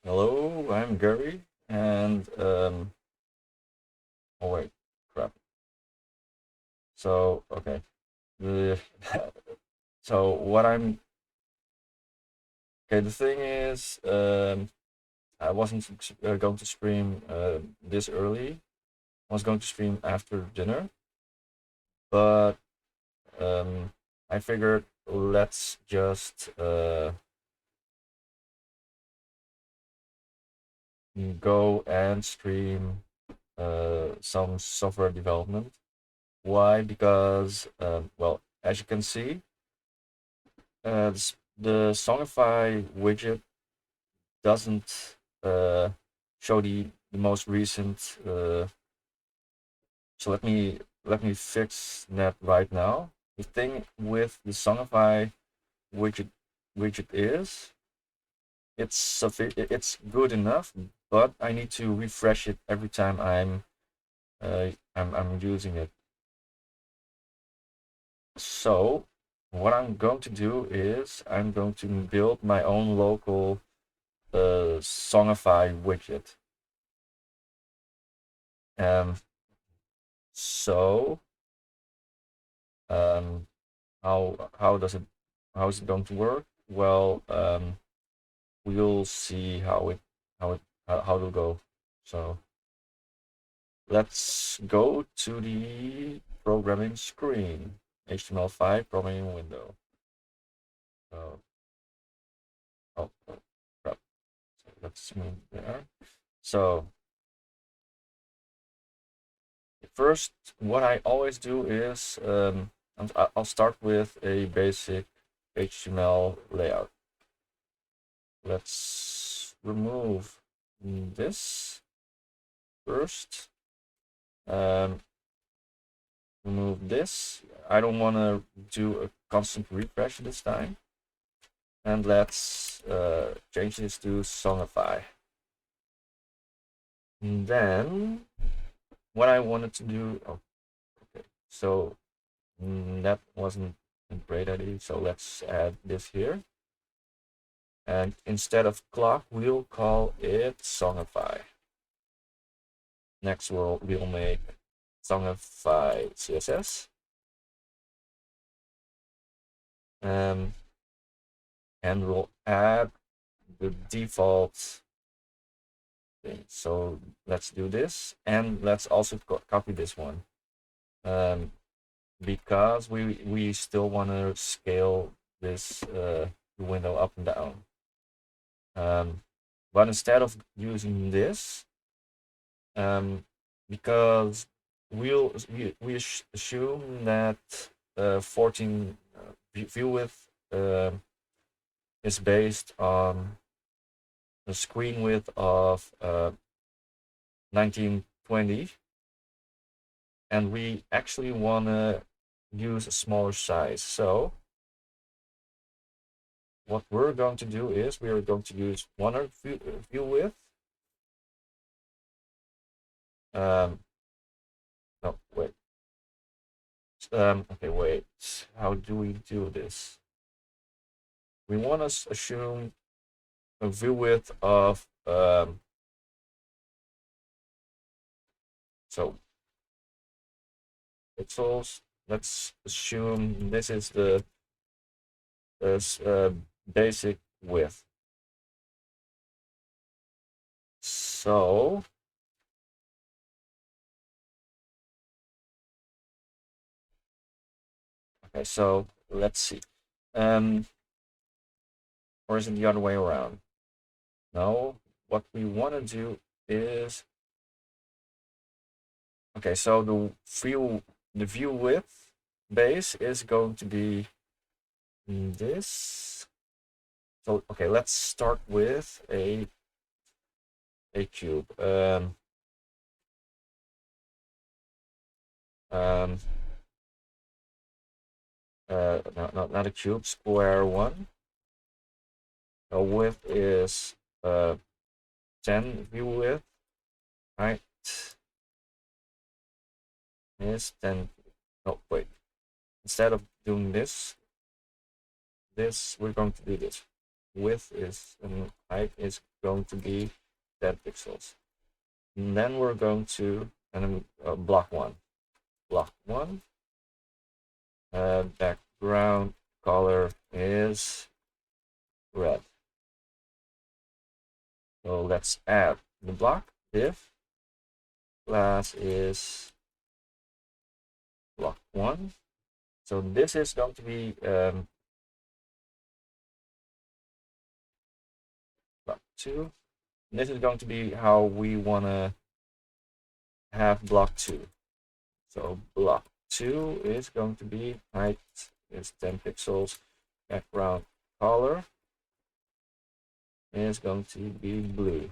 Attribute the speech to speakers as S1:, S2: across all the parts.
S1: Hello, I'm Gary, and oh wait, crap. So okay, the so what I'm okay. The thing is, I wasn't going to stream this early. I was going to stream after dinner, but I figured let's just go and stream some software development. Why? Because well, as you can see. The Songify widget doesn't show the most recent. So let me fix that right now. The thing with the Songify widget is it's good enough, but I need to refresh it every time I'm using it. So what I'm going to do is I'm going to build my own local Songify widget. Um, so um, how does it how is it going to work? Well, we'll see how it how it'll go. So let's go to the programming screen. HTML5 programming window. So, oh crap. So let's move there. So first, what I always do is I'll start with a basic HTML layout. Let's remove this first. Um, Remove this. I don't want to do a constant refresh this time. And let's change this to Songify. And then what I wanted to do, oh, okay, so that wasn't a great idea. So let's add this here. And instead of clock, we'll call it Songify. Next, we'll make Songify CSS. Um, and we'll add the default thing. So let's do this, and let's also copy this one, because we still want to scale this window up and down. But instead of using this, because we assume that 14 view width is based on the screen width of 1920, and we actually want to use a smaller size. So what we're going to do is we are going to use 100 view width. Um, no, wait. Okay, wait. How do we do this? We want to assume a view width of so pixels. Let's assume this is the basic width. So okay, so let's see. Or is it the other way around? No, what we want to do is okay. So the view width base is going to be this. So okay, let's start with a cube. Um, no, not a cube. Square one. The width is 10 view width. Right. Is 10. No, wait. Instead of doing this, we're going to do this. width is and height is going to be 10 pixels. And then we're going to block one. Block one. Background color is red. So let's add the block. Div class is block one. So this is going to be block two. This is going to be how we want to have block two. So block two is going to be height is 10 pixels. Background color is going to be blue.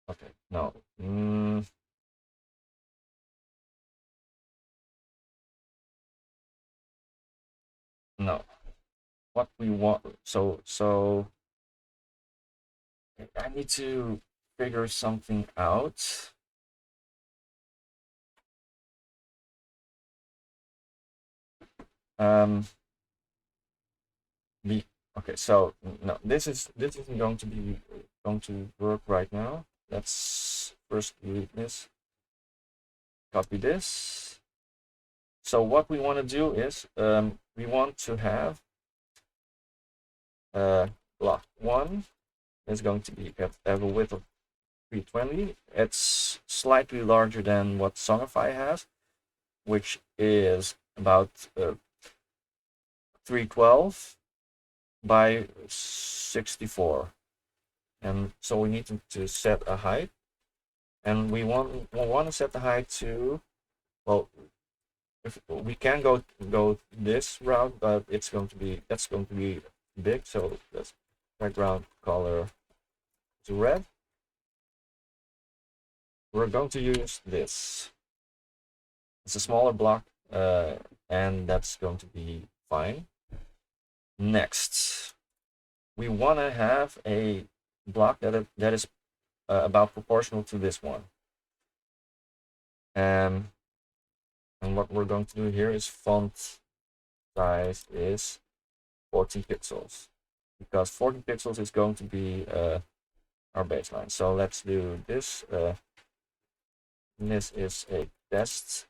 S1: Okay, no. No. What we want, so I need to figure something out. Okay, so no, this isn't going to work right now. Let's first delete this, copy this. So what we want to do is we want to have block one is going to be have a width of 320. It's slightly larger than what Songify has, which is about 312 by 64. And so we need to set a height, and we want to set the height to, well, if we can go this route, but that's going to be big. So let's background color to red. We're going to use this. It's a smaller block, and that's going to be fine. Next, we want to have a block that is about proportional to this one. And what we're going to do here is font size is 40 pixels, because 40 pixels is going to be our baseline. So let's do this. This is a test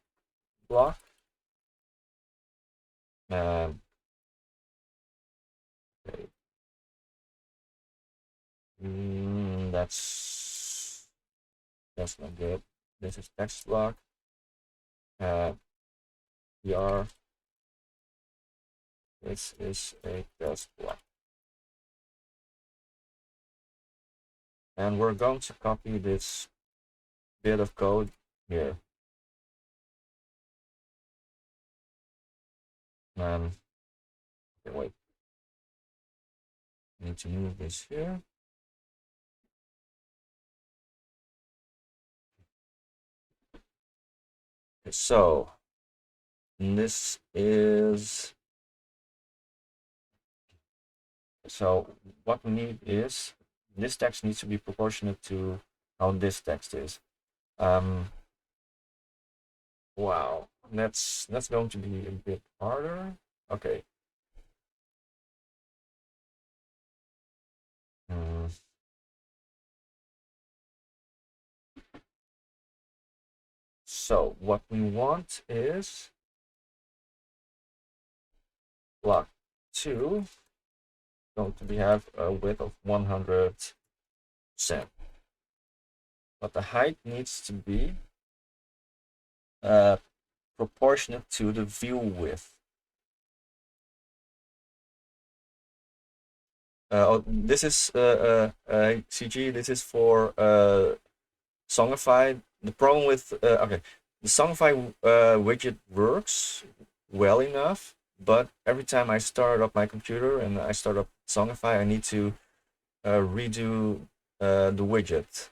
S1: block. Okay. That's not good. This is text block. PR. This is a test block. And we're going to copy this bit of code here. Okay, wait. I need to move this here. Okay, so this is, so what we need is this text needs to be proportionate to how this text is. Wow, that's going to be a bit harder. Okay. So what we want is block 2 going to have a width of 100%, but the height needs to be proportionate to the view width. This is CG. This is for Songify. The problem with okay, the Songify widget works well enough, but every time I start up my computer and I start up Songify, I need to redo the widget,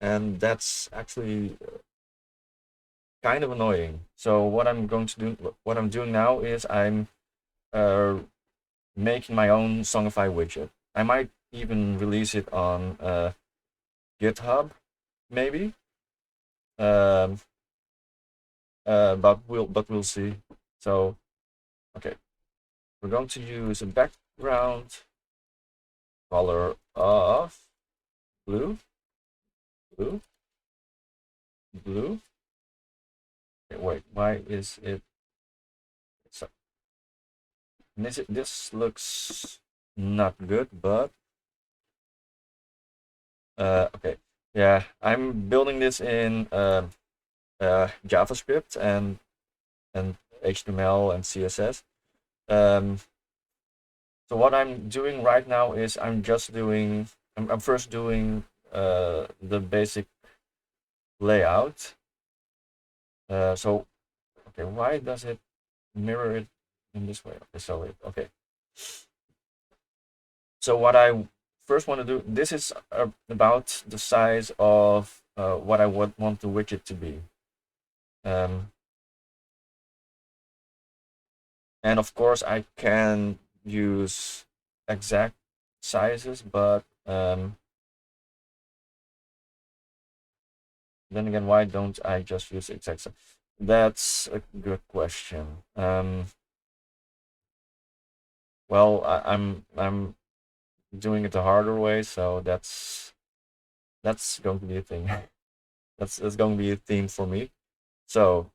S1: and that's actually kind of annoying. So what I'm doing now is I'm making my own Songify widget. I might even release it on GitHub, maybe. Um, but we'll see. So, okay, we're going to use a background color of blue, blue, blue. Okay, wait, why is it? So, this looks not good, but okay, yeah, I'm building this in JavaScript and HTML and CSS. Um, so what I'm doing right now is I'm first doing the basic layout. So okay, why does it mirror it in this way? Okay, okay. So what I first want to do, this is about the size of what I would want the widget to be. And of course I can use exact sizes, but then again, why don't I just use exact size? That's a good question. Well, I'm doing it the harder way, so that's going to be a thing. That's going to be a theme for me. So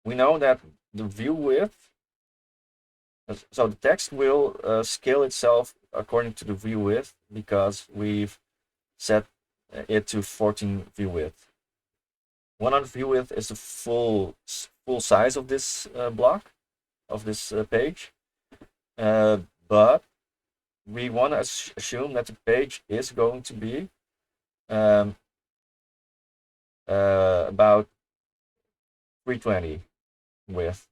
S1: we know that the view width, so the text will scale itself according to the view width because we've set it to 14 view width. 100 view width is the full size of this block, of this page, but we want to assume that the page is going to be about 320 width.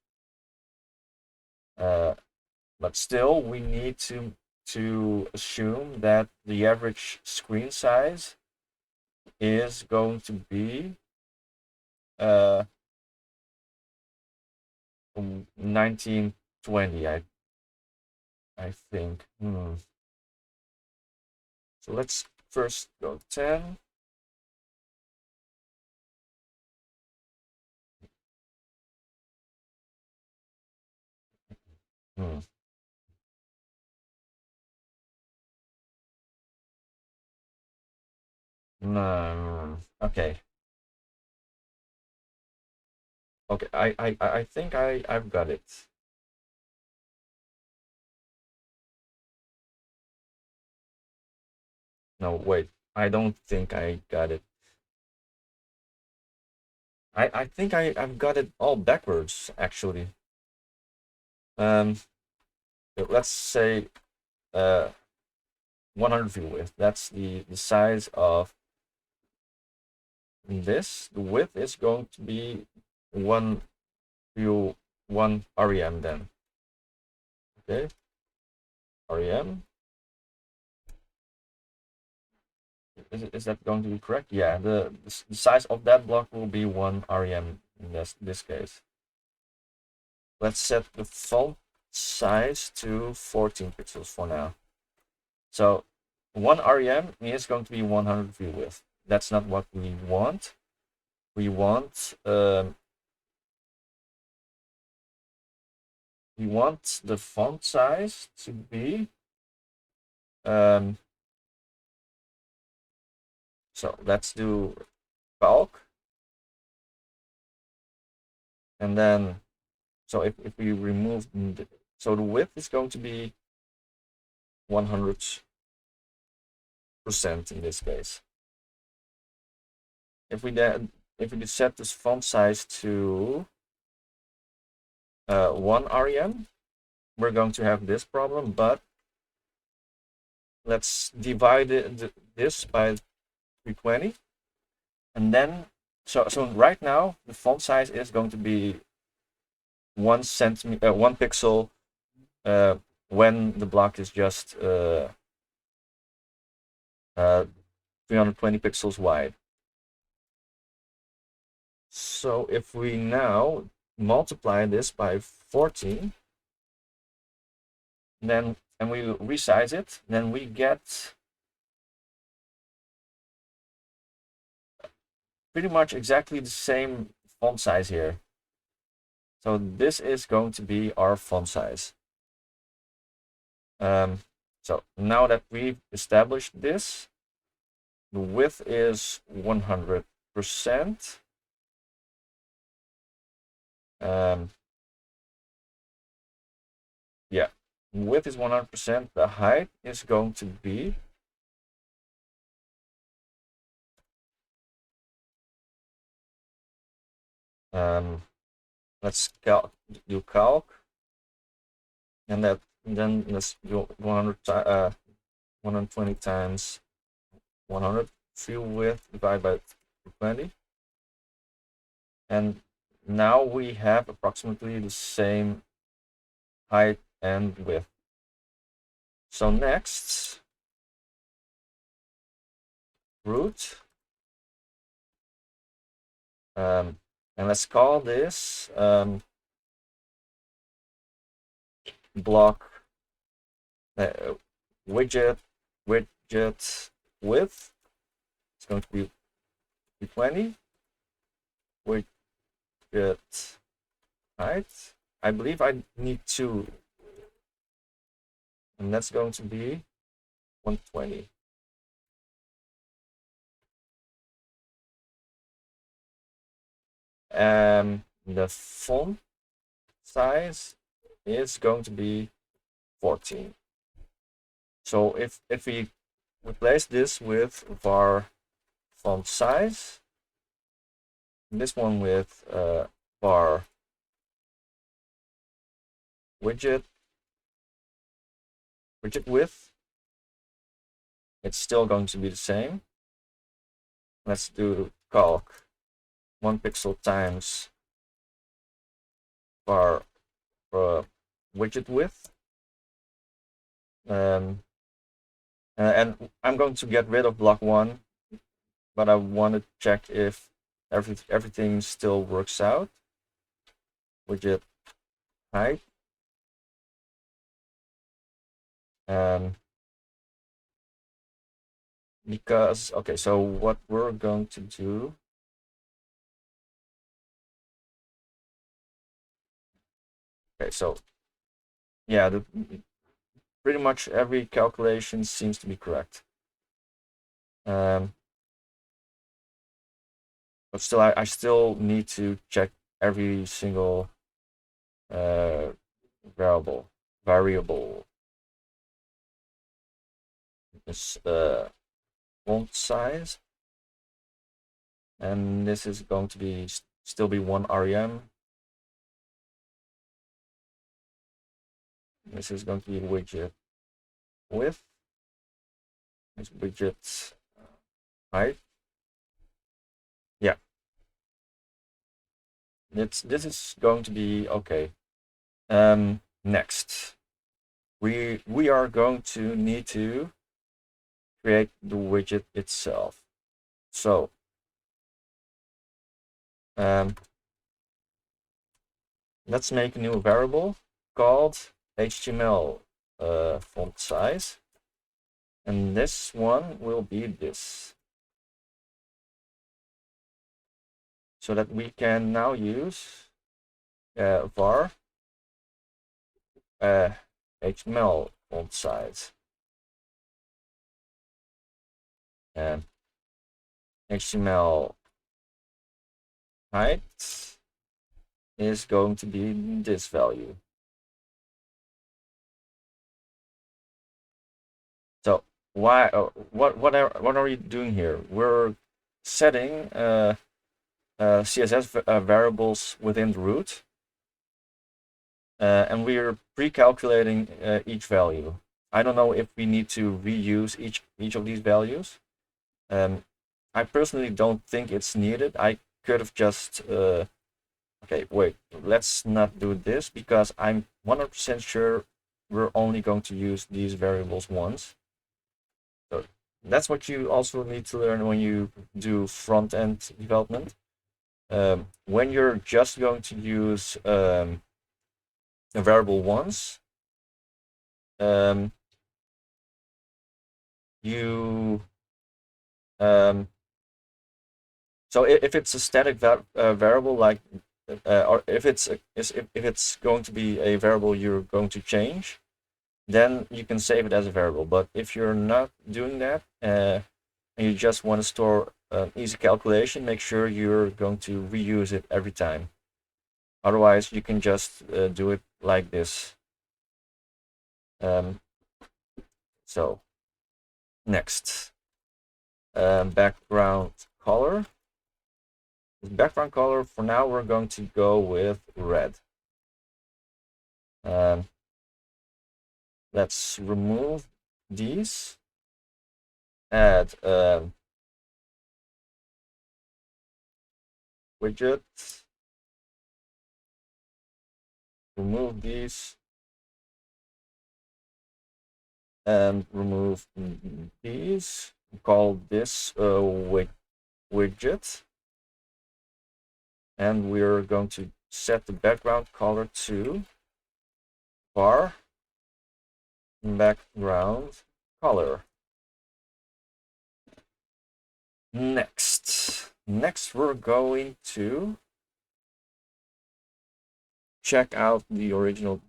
S1: But still, we need to assume that the average screen size is going to be 1920. I think. So let's first go 10. No. Okay. Okay. I think I've got it. No, wait. I don't think I got it. I think I've got it all backwards, actually. Let's say 100 view width. That's the size of this. The width is going to be one REM then. Okay, REM. Is that going to be correct? Yeah, the size of that block will be 1 REM in this case. Let's set the font size to 14 pixels for now. So 1 REM is going to be 100 view width. That's not what we want. We want the font size to be so let's do bulk, and then so if we remove so the width is going to be 100% in this case. If we set this font size to 1 REM, we're going to have this problem, but let's divide this by 320, and then so right now the font size is going to be 1 pixel when the block is just 320 pixels wide. So if we now multiply this by 14, then and we resize it, then we get pretty much exactly the same font size here. So this is going to be our font size. So now that we've established this, the width is 100%. Yeah, width is 100%. The height is going to be let's do calc, and then let's do 120 times 100 field width divided by 20, and now we have approximately the same height and width. So next, root, and let's call this block widget width. It's going to be 20. Widget height. I believe I need 2, and that's going to be 120. The font size is going to be 14. So if we replace this with var font size, this one with var widget width, it's still going to be the same. Let's do calc 1 pixel times var widget width, and I'm going to get rid of block 1, but I want to check if everything still works out. Widget height, because okay, so what we're going to do, okay, so yeah, pretty much every calculation seems to be correct. But still, I still need to check every single variable. This font size, and this is going to be still be 1 rem. This is going to be widget width. This widget height. Yeah, this is going to be okay. Next, we are going to need to create the widget itself. So let's make a new variable called HTML font size, and this one will be this, so that we can now use var HTML font size, and HTML height is going to be this value. So why? What are we doing here? We're setting CSS variables within the root, and we're pre-calculating each value. I don't know if we need to reuse each of these values. I personally don't think it's needed. I could have just okay, wait, let's not do this, because I'm 100% sure we're only going to use these variables once. So that's what you also need to learn when you do front-end development. When you're just going to use a variable once, you so if it's a static variable, like or if it's going to be a variable you're going to change, then you can save it as a variable. But if you're not doing that and you just want to store an easy calculation, make sure you're going to reuse it every time. Otherwise, you can just do it like this. So next, background color. Background color, for now, we're going to go with red. Let's remove these. Add widget. Remove these. And remove these. Call this widget. And we're going to set the background color to bar background color. Next we're going to check out the original.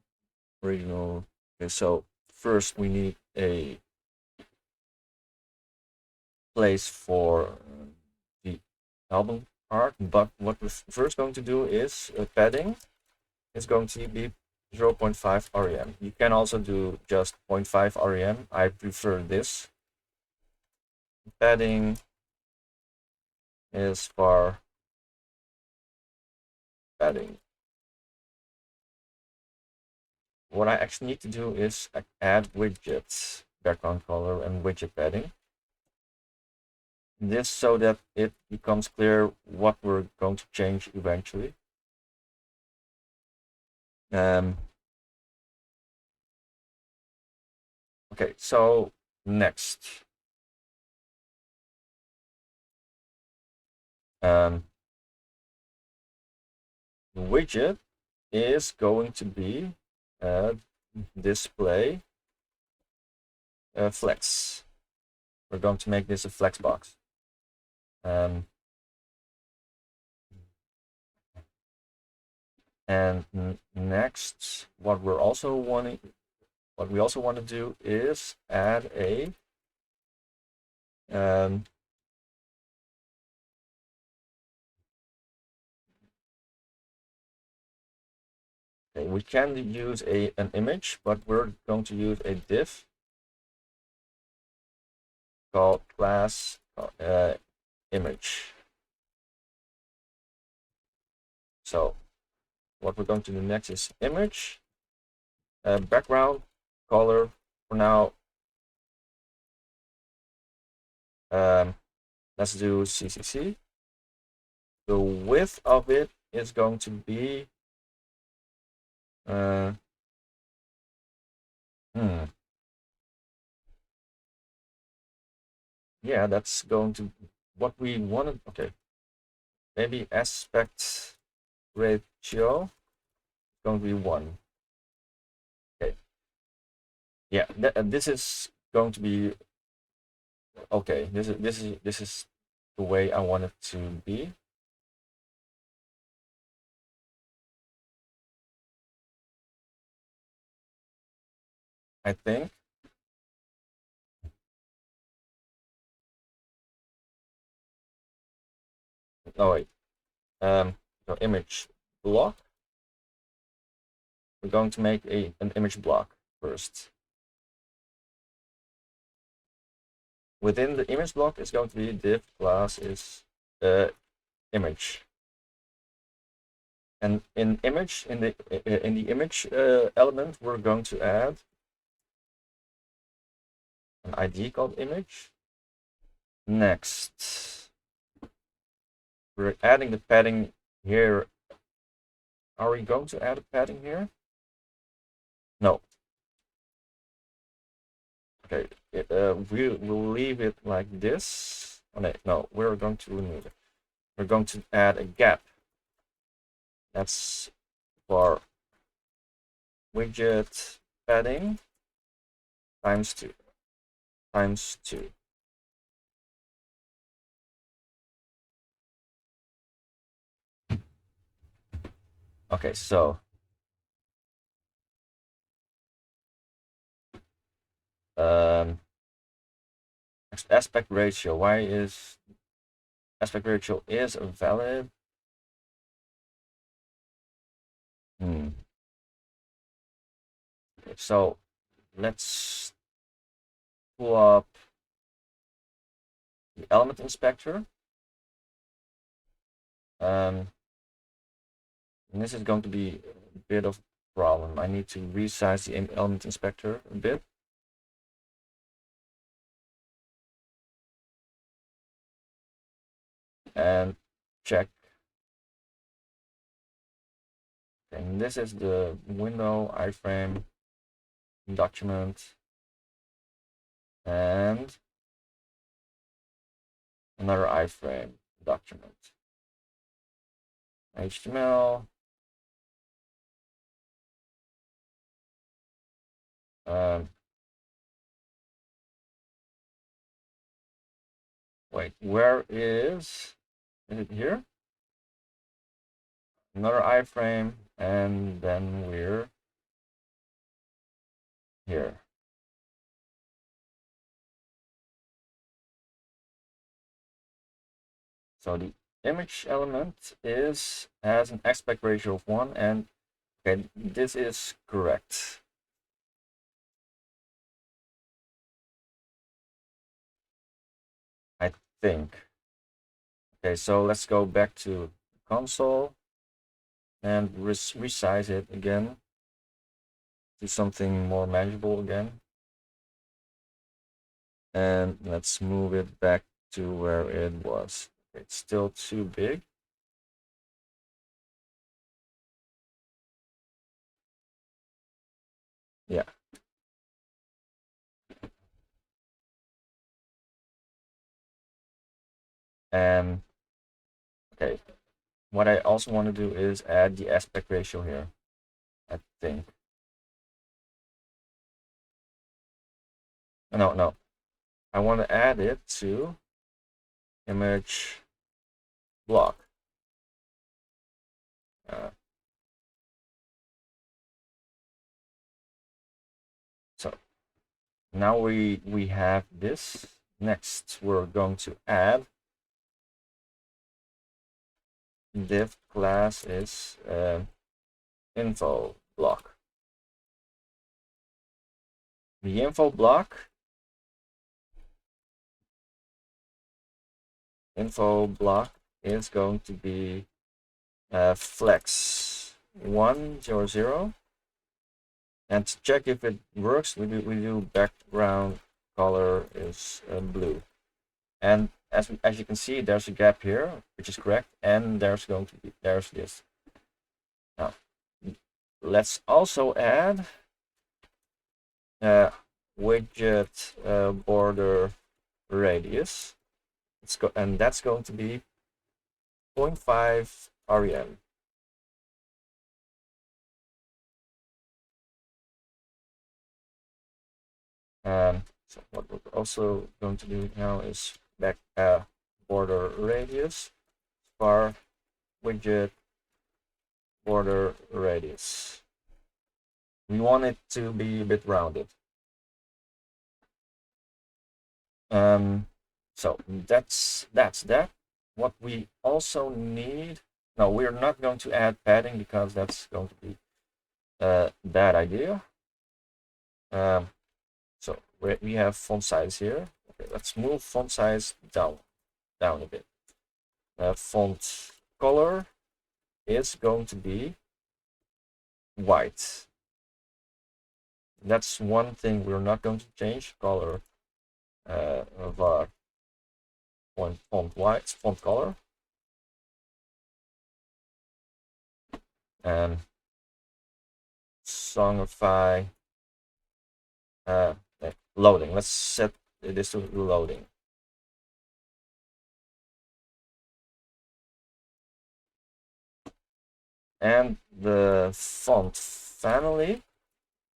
S1: Okay, so first we need a place for the album art, but what we're first going to do is padding is going to be 0.5 rem. You can also do just 0.5 rem. I prefer this. Padding is for padding. What I actually need to do is add widgets, background color and widget padding. This so that it becomes clear what we're going to change eventually. Okay, so next. The widget is going to be display flex. We're going to make this a flex box. And next, what we also want to do is add a okay, we can use an image, but we're going to use a div called class image. So what we're going to do next is image, background color. For now, let's do CCC. The width of it is going to be yeah, that's going to what we wanted. Okay, maybe aspect ratio is going to be 1. Okay, yeah, this is going to be okay. This is the way I want it to be. I think. Oh wait. So image block. We're going to make an image block first. Within the image block is going to be div class is image. And in image, in the image element, we're going to add an ID called image. Next, we're adding the padding here. Are we going to add a padding here? No. Okay, we'll leave it like this. Oh, no, we're going to remove it. We're going to add a gap. That's for widget padding times 2 times 2. Okay, so aspect ratio. Why is aspect ratio is valid? So let's pull up the element inspector. And this is going to be a bit of a problem. I need to resize the element inspector a bit. And check. And this is the window, iframe, document, and another iframe document. HTML. Wait, where is it here? Another iframe, and then we're here. So the image element has an aspect ratio of 1, and okay, this is correct. I think. Okay, so let's go back to console and resize it again to something more manageable again. And let's move it back to where it was. It's still too big. Yeah. And okay, what I also want to do is add the aspect ratio here, I think. No. I want to add it to image block. So now we have this. Next, we're going to add div class is info block. The info block is going to be flex 100. And to check if it works, we do background color is blue. And as you can see, there's a gap here, which is correct, and there's this. Now, let's also add widget border radius. And that's going to be 0.5 rem. So what we're also going to do now is back border radius var widget border radius. We want it to be a bit rounded. So that's that. What we also need, no, we're not going to add padding because that's going to be a bad idea. So we have font size here. Okay, let's move font size down a bit. Font color is going to be white. That's one thing we're not going to change. Color of our font color. And Songify loading. Let's set this to loading. And the font family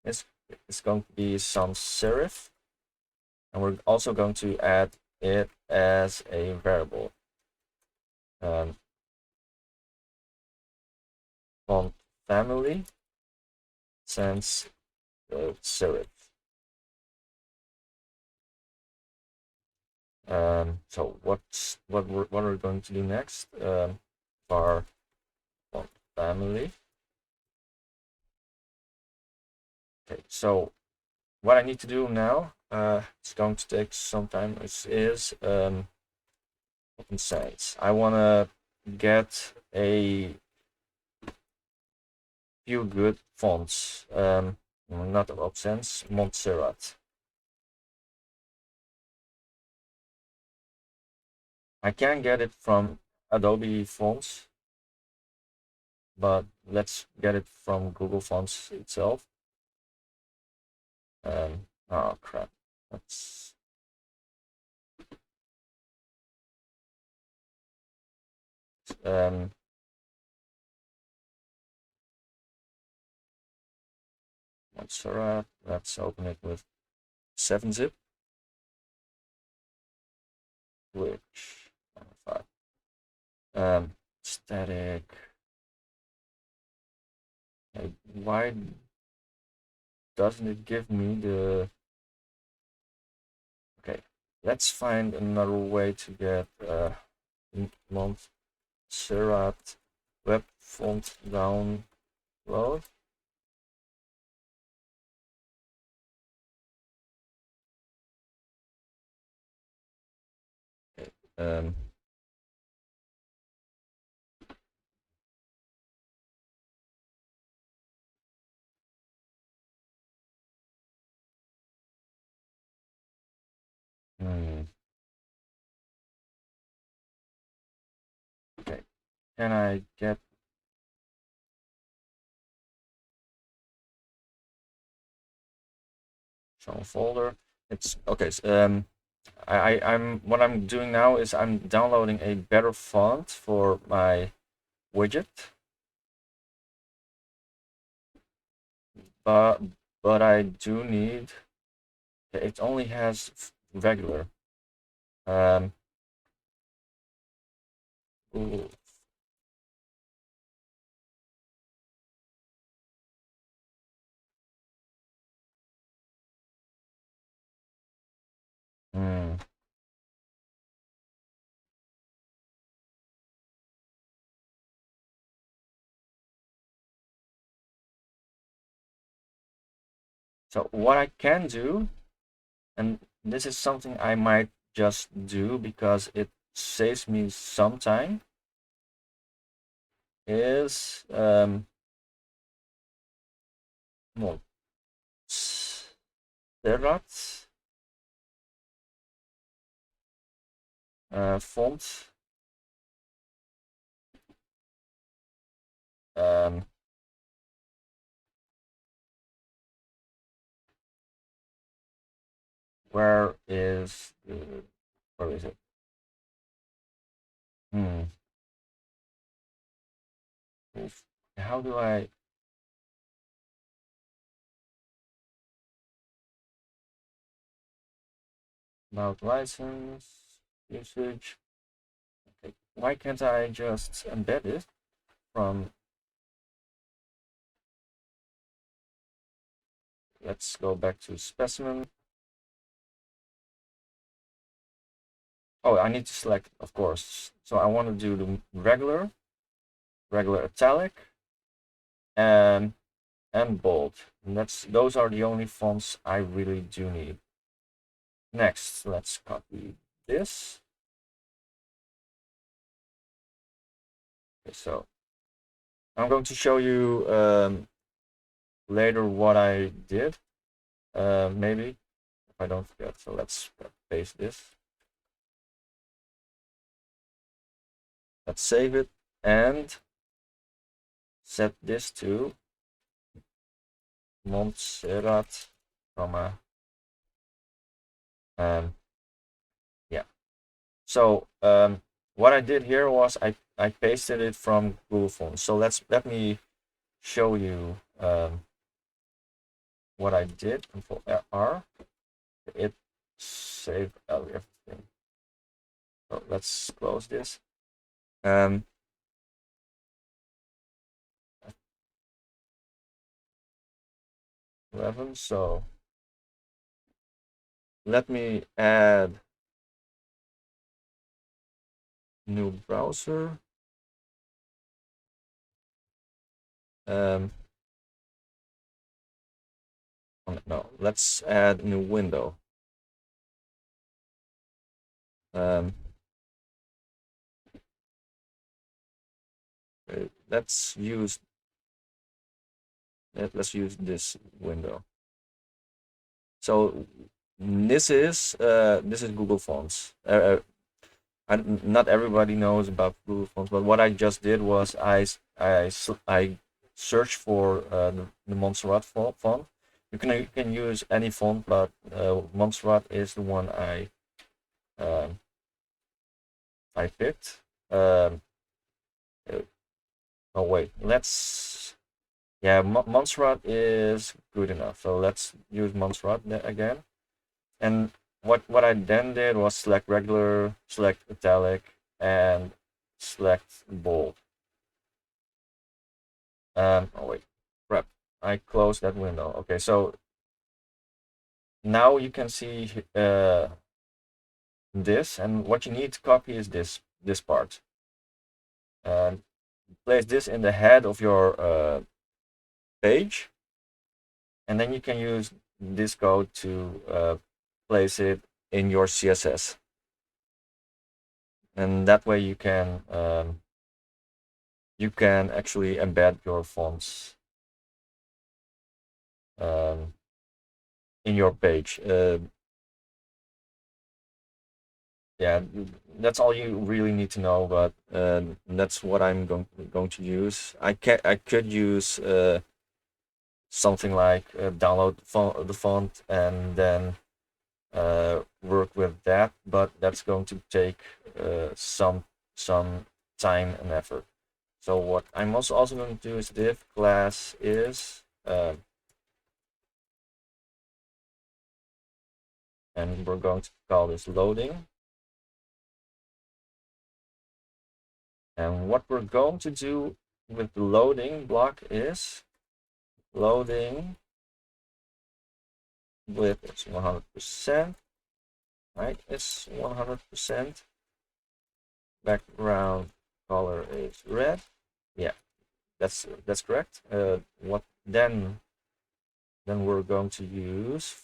S1: is going to be sans serif, and we're also going to add it as a variable. Font family sans serif. So what we're going to do next? Var font family. Okay, so what I need to do now, it's going to take some time, is open sans. I want to get a few good fonts, not of sans, Montserrat. I can get it from Adobe Fonts, but let's get it from Google Fonts itself. Oh crap, that's Montserrat. Let's open it with 7-zip, which static. Why doesn't it give me the? Okay, let's find another way to get Montserrat web font download. Okay, Okay, can I get some folder? It's okay. I'm what I'm doing now is I'm downloading a better font for my widget, but I do need. It only has regular. Ooh. So what I can do, and this is something I might just do because it saves me some time, is Montserrat font. Where is it? How do I? About license usage. Okay. Why can't I just embed it from? Let's go back to specimen. Oh, I need to select, of course. So I want to do the regular italic, and bold. And those are the only fonts I really do need. Next, let's copy this. Okay, so I'm going to show you later what I did. Maybe if I don't forget. So let's paste this. Let's save it and set this to Montserrat, yeah. So what I did here was I pasted it from Google Fonts. So let me show you what I did, Control R, it saved everything. So let's close this. 11. So let me add new browser. No, let's add new window. Um, let's use this window. So this is Google Fonts. Not everybody knows about Google Fonts, but what I just did was I searched for the Montserrat font. You can use any font, but Montserrat is the one I picked. Oh wait, Montserrat is good enough. So let's use Montserrat again. And what I then did was select regular, select italic, and select bold. Oh wait, crap. I closed that window. Okay, so now you can see this, and what you need to copy is this part. And place this in the head of your page, and then you can use this code to place it in your CSS, and that way you can actually embed your fonts in your page. Yeah, that's all you really need to know, but that's what I'm going to use. I could use something like download the font and then work with that, but that's going to take some time and effort. So what I'm also going to do is div class is and we're going to call this loading. And what we're going to do with the loading block is loading width is 100%, right? It's 100%. Background color is red. Yeah, that's correct. What then we're going to use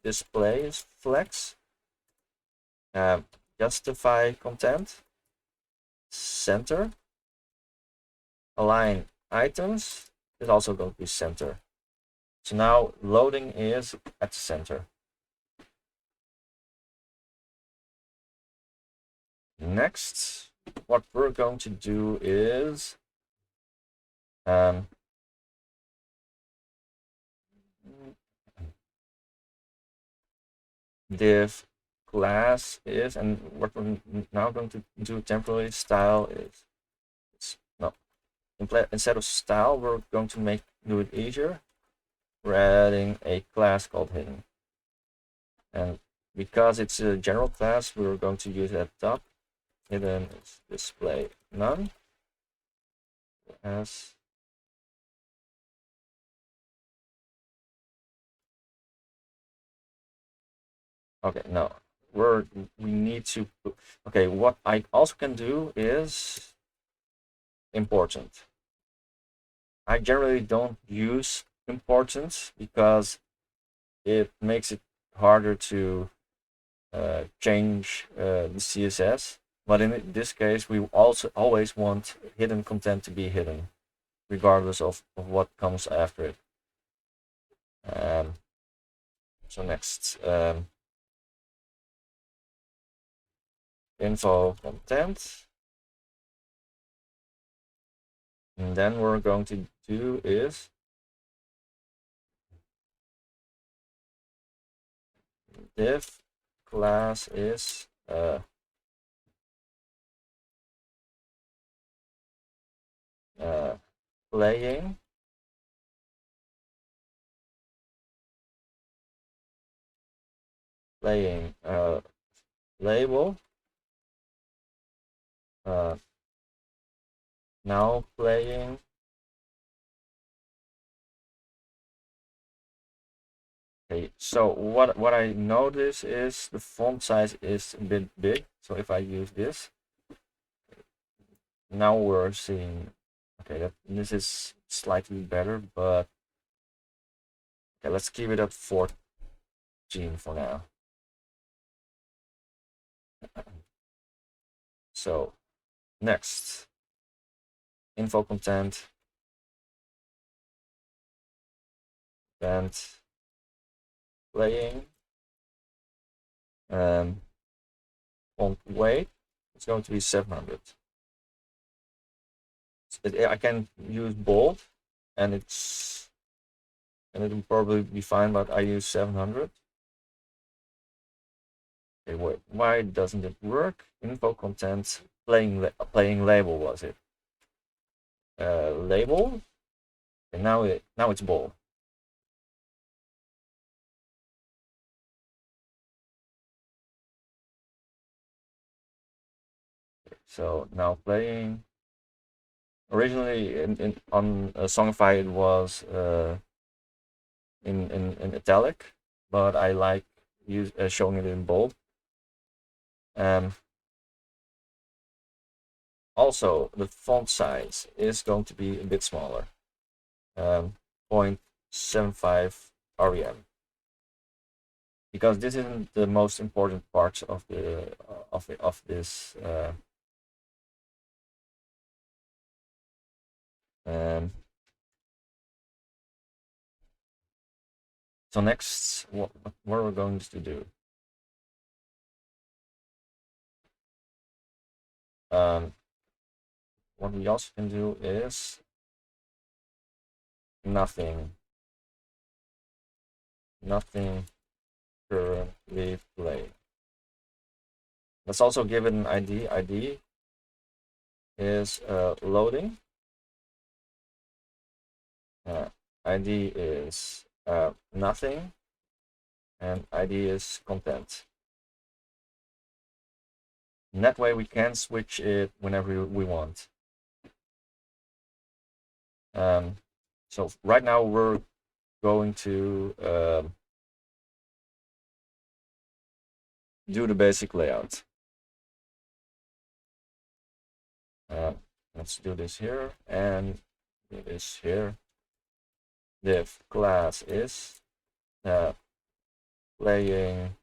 S1: display is flex. Justify content, center. Align items is also going to be center. So now loading is at the center. Next, what we're going to do is div class is, and what we're now going to do temporary style is no, instead of style, we're going to do it easier. We're adding a class called hidden, and because it's a general class, we're going to use it at the top. Hidden is display none. As okay, no, we need to. Okay, what I also can do is important. I generally don't use important because it makes it harder to change the CSS. But in this case, we also always want hidden content to be hidden, regardless of what comes after it. So next, info content. And then we're going to do is div class is playing playing label. Now playing okay. So what I notice is the font size is a bit big. So if I use this, now we're seeing okay that this is slightly better, but okay, let's keep it at 14 for now. So next, info content, and playing, font weight. It's going to be 700. I can use bold, and it'll probably be fine, but I use 700. Okay, wait, why doesn't it work? Info content, playing label was it? Label, and now it's bold. So now playing. Originally on Songify it was in italic, but I like showing it in bold. Also, the font size is going to be a bit smaller, 0.75 rem, because this isn't the most important part of this. So next, what we're going to do? What we also can do is nothing currently play. Let's also give it an ID. ID is loading. ID is nothing, and ID is content. And that way we can switch it whenever we want. So right now we're going to do the basic layout. Let's do this here and do this here. Div class is playing.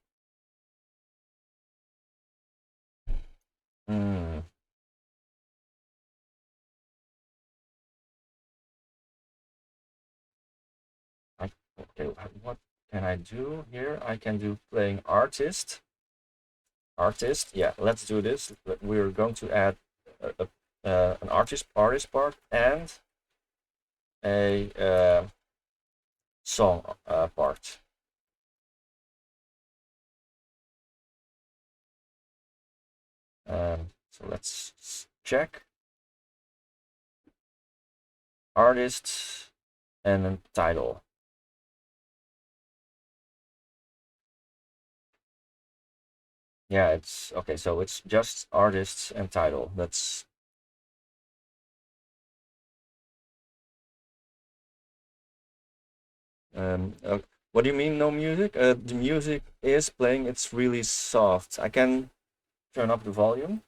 S1: Okay, what can I do here? I can do playing artist. Artist, yeah, let's do this. We're going to add an artist part and a song part. So let's check artist and then title. Yeah, it's okay. So it's just artists and title. That's what do you mean no music? The music is playing. It's really soft. I can turn up the volume.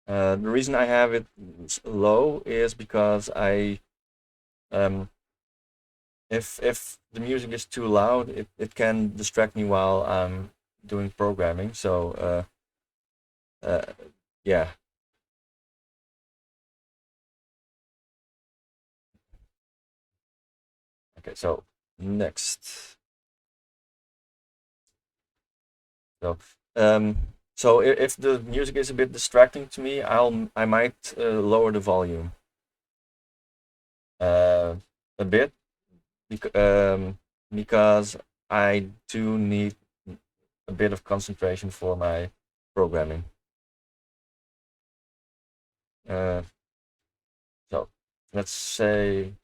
S1: The reason I have it low is because if the music is too loud, it can distract me while I'm doing programming. So yeah. Okay, so next. So so if the music is a bit distracting to me, I might lower the volume a bit because I do need a bit of concentration for my programming. So let's say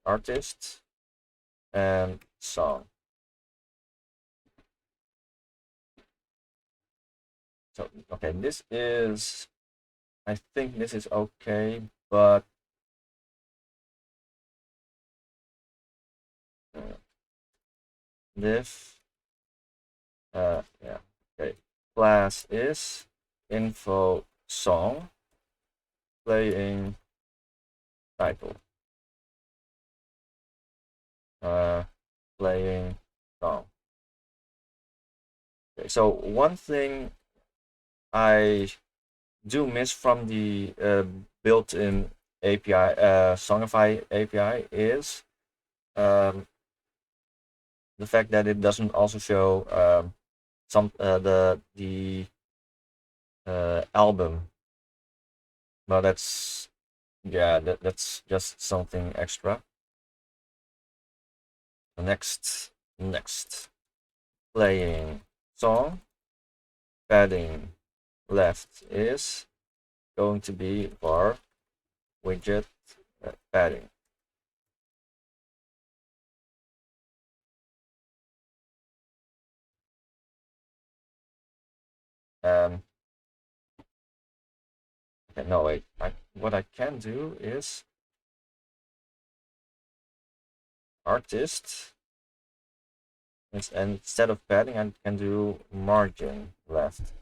S1: artist and song. So okay, this is, I think this is okay, but div, yeah, okay. Class is info song playing title. Playing song. Okay, so one thing I do miss from the built-in API, Songify API, is the fact that it doesn't also show some the album. But that's, yeah, that's just something extra. Next playing song, padding left is going to be var widget padding. Okay, no, wait. What I can do is artist, and instead of padding, I can do margin left.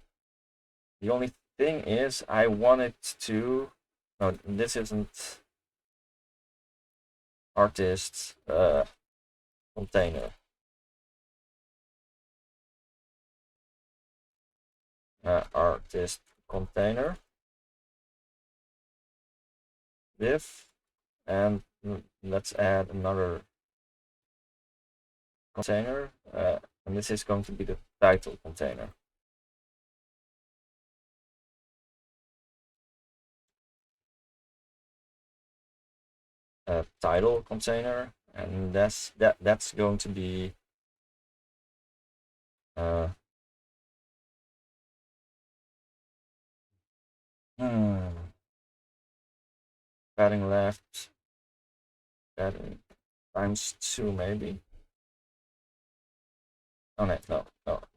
S1: The only thing is, I want it to. No, this isn't artist container. Artist container div, and let's add another container, and this is going to be the title container. Title container, and that's going to be padding left, padding times 2 maybe. Oh no,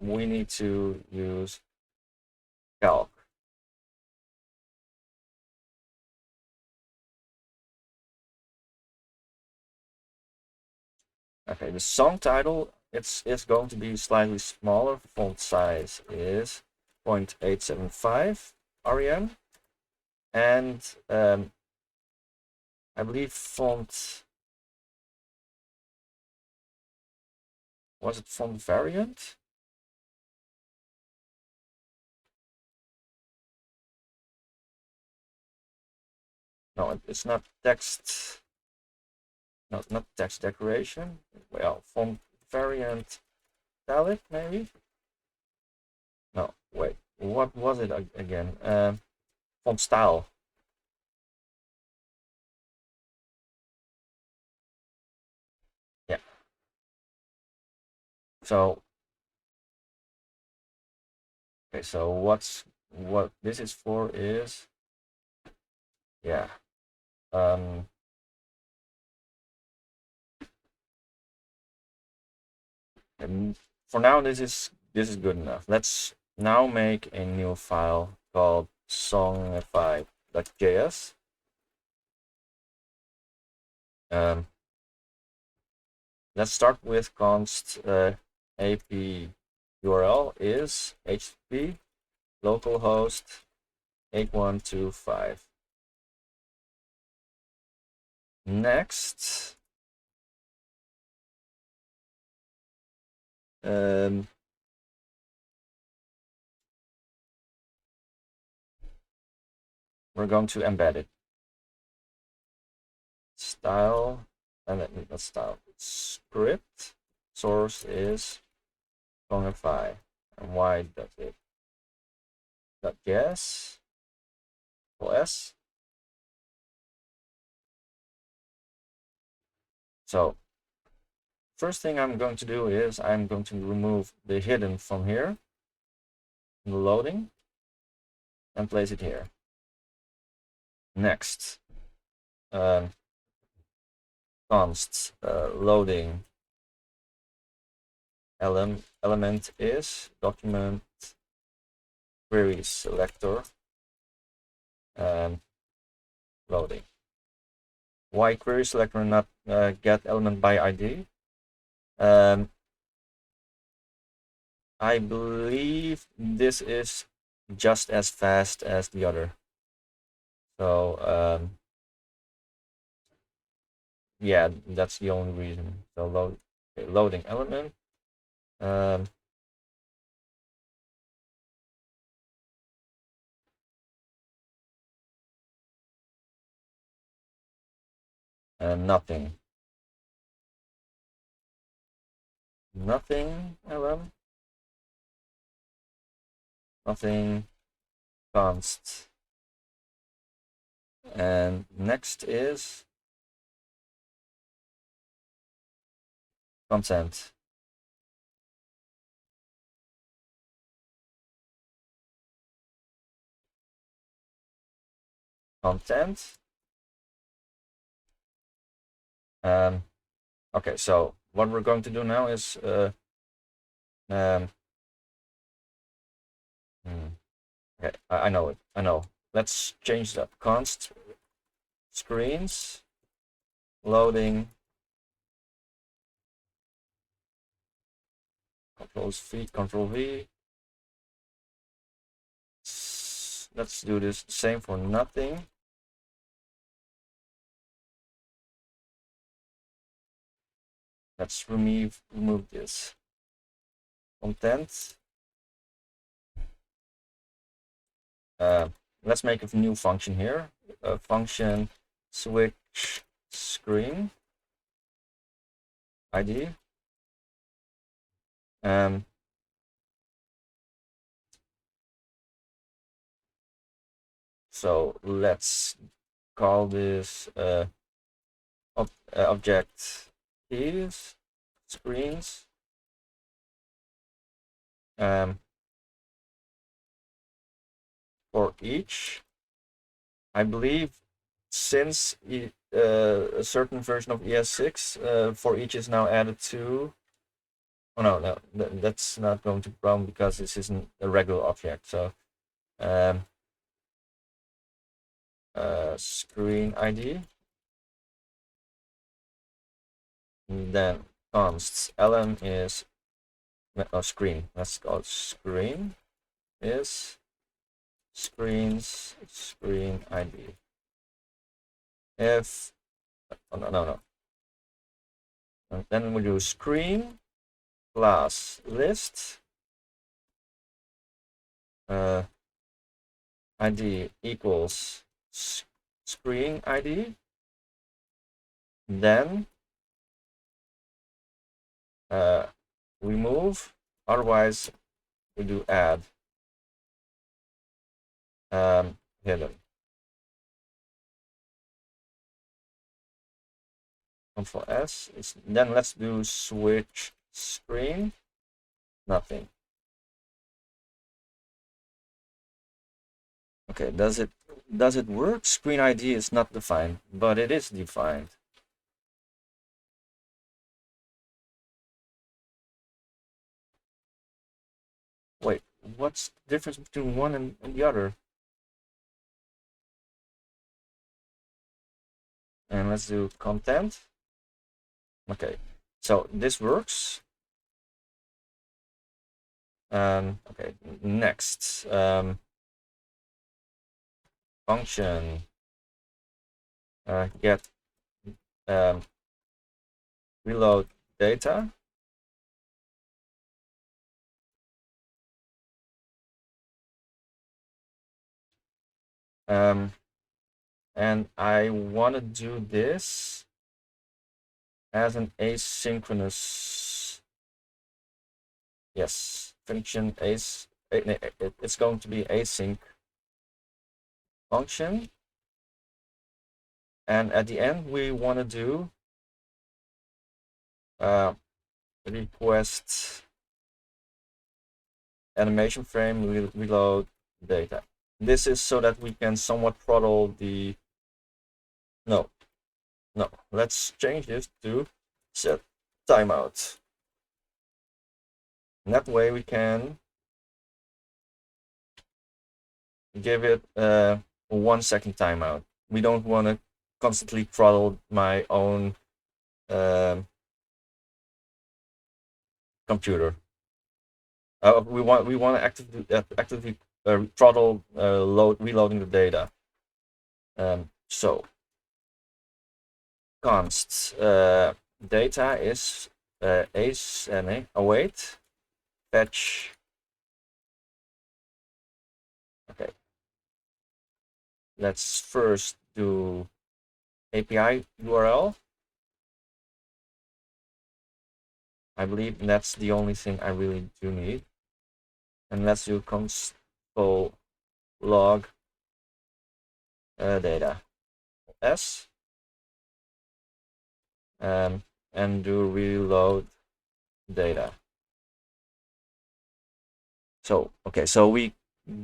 S1: we need to use calc. Okay, the song title, it's going to be slightly smaller. Font size is 0.875 rem, and I believe font, was it font variant? No, it's not text. No, not text decoration. Well, font variant italic maybe. No, wait. What was it again? Font style. Yeah. So okay. So what this is for is, yeah. And for now, this is good enough. Let's now make a new file called songify.js. Let's start with const ap URL is http localhost 8125. Next, we're going to embed it. Style, and not style, script source is Songify. And why does it? .js OS. So first thing I'm going to do is I'm going to remove the hidden from here, the loading, and place it here. Next, const loading element is document query selector and loading. Why query selector not get element by ID? I believe this is just as fast as the other. So yeah, that's the only reason. So loading element. And nothing LM, nothing const. And next is content. Content. Okay, so what we're going to do now is okay, I know it. I know. Let's change that. Const screens loading. Control V. Let's do this same for nothing. Let's remove this. Content. Let's make a new function here. A function switch screen ID. So let's call this object keys screens. For each, I believe, since a certain version of ES6, for each is now added to. Oh no, that's not going to be a problem because this isn't a regular object. So screen ID, and then const lm is screen. Let's call it screen is screen ID. If no. And then we do screen plus list ID equals screen ID. Then remove, otherwise we do add hidden. Control S. Then let's do switch screen. Nothing. Okay, does it work? Screen ID is not defined, but it is defined. Wait, what's the difference between one and the other? And let's do content. Okay, so this works. Okay, next function get reload data. And I want to do this as an asynchronous, yes, function it's going to be async function. And at the end, we want to do request animation frame reload data. This is so that we can somewhat throttle the, no, no, let's change this to set timeout. And that way we can give it a 1 second timeout. We don't want to constantly throttle my own computer. We want to actively throttle reloading the data. So const data is await fetch. Okay, let's first do API URL. I believe that's the only thing I really do need. And let's do console log data s and do reload data. So okay, so we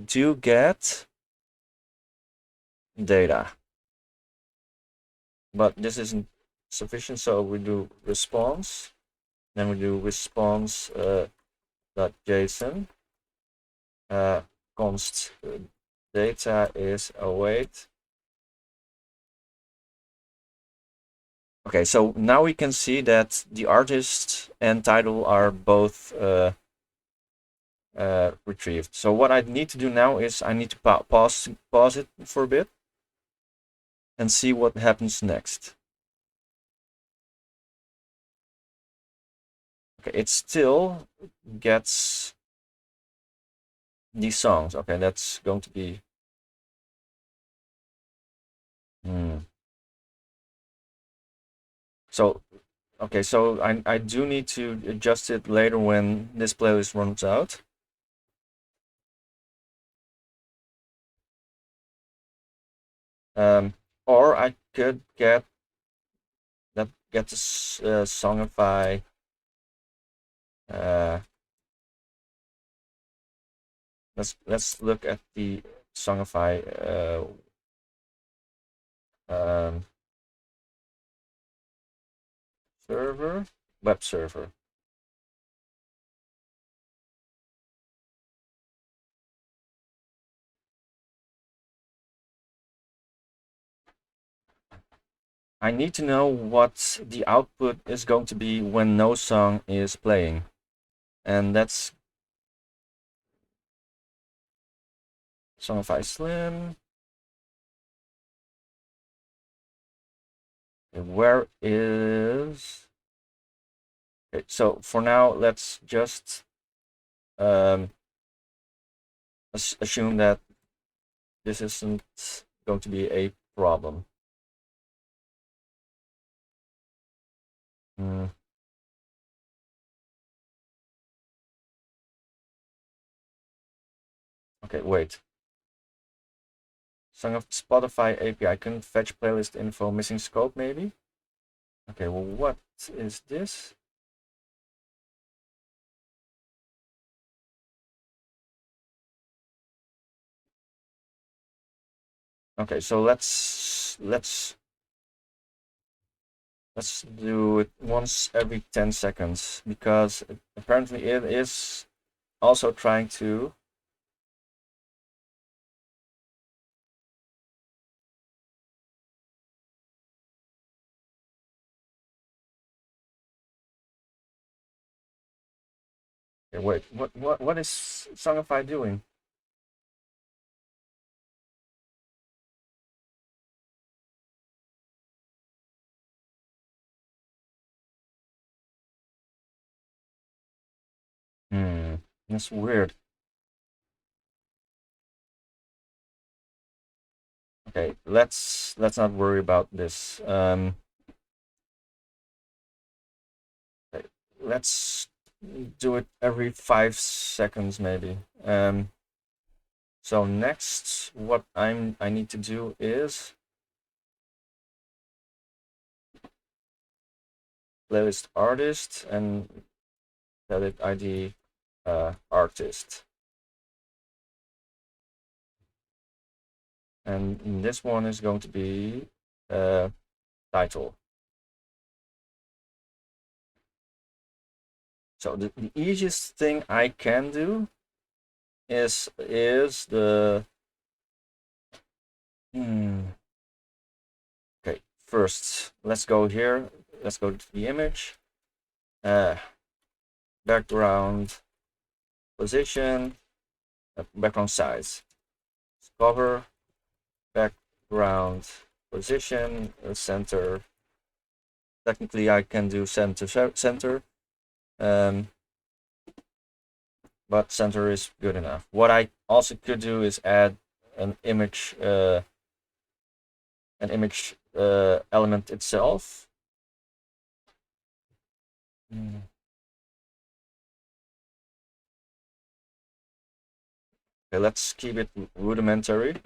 S1: do get data, but this isn't sufficient, so we do response, then we do response .json const data is await. Okay, so now we can see that the artist and title are both retrieved. So what I need to do now is I need to pause it for a bit and see what happens next. Okay, it still gets these songs. Okay, that's going to be so okay, so I do need to adjust it later when this playlist runs out. Or I could get the Songify let's look at the Songify server, web server. I need to know what the output is going to be when no song is playing. And that's Songify Slim. Where is... Okay, so for now, let's just assume that this isn't going to be a problem. Okay, wait. Song of Spotify API couldn't fetch playlist info, missing scope maybe? Okay, well, what is this? Okay, so let's do it once every 10 seconds, because apparently it is also trying to okay, wait, what is Songify doing? That's weird. Okay, let's not worry about this. Okay, let's do it every 5 seconds maybe. So next, what I need to do is playlist artist and playlist ID artist. And this one is going to be title. So the easiest thing I can do is the okay, first let's go here, let's go to the image, background position, background size, cover, background position, center. Technically I can do center, but center is good enough. What I also could do is add an image element itself. Okay, let's keep it rudimentary.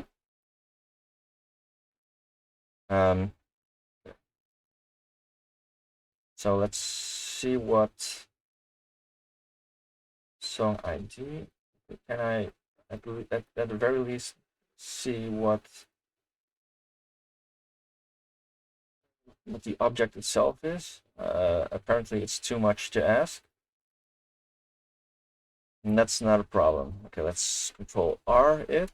S1: So let's see what song ID. Can I at the very least see what the object itself is? Apparently it's too much to ask. And that's not a problem. Okay, let's Control R it.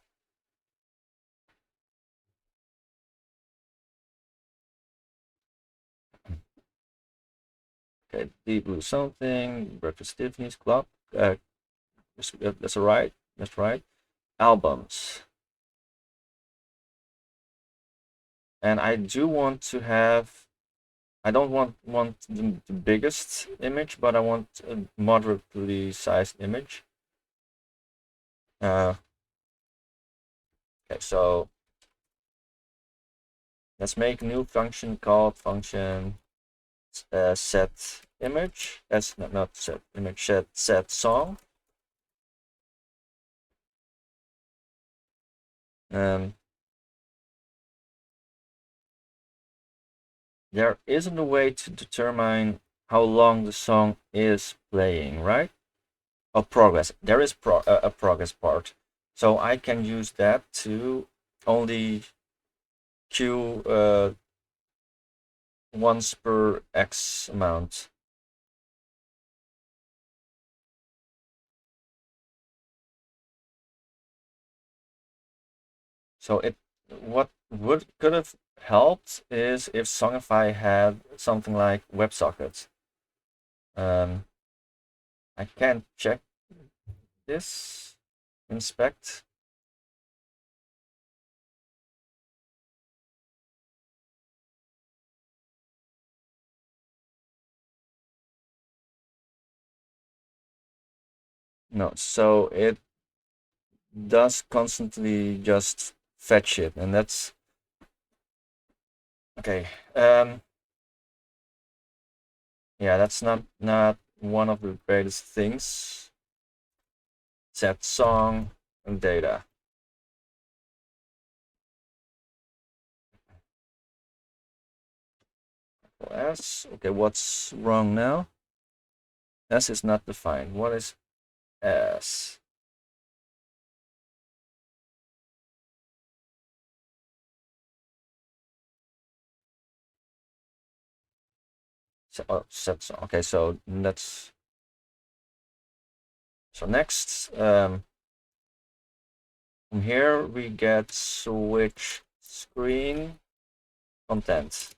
S1: Okay, deep blue something, breakfast Tiffany's club. That's right. That's right. Albums. And I do want to have, I don't want the biggest image, but I want a moderately sized image. Okay, so let's make a new function called function set image. That's not set image, set song. There isn't a way to determine how long the song is playing, right? Oh, progress. There is a progress part. So I can use that to only queue once per X amount. So what could have helped is if Songify had something like WebSockets. I can't check this, inspect. No, so it does constantly just fetch it, and that's okay. Yeah, that's not one of the greatest things. Set song and data. S. Okay, what's wrong now? S is not defined. What is S? Set song. Okay, so that's so next. From here we get switch screen content.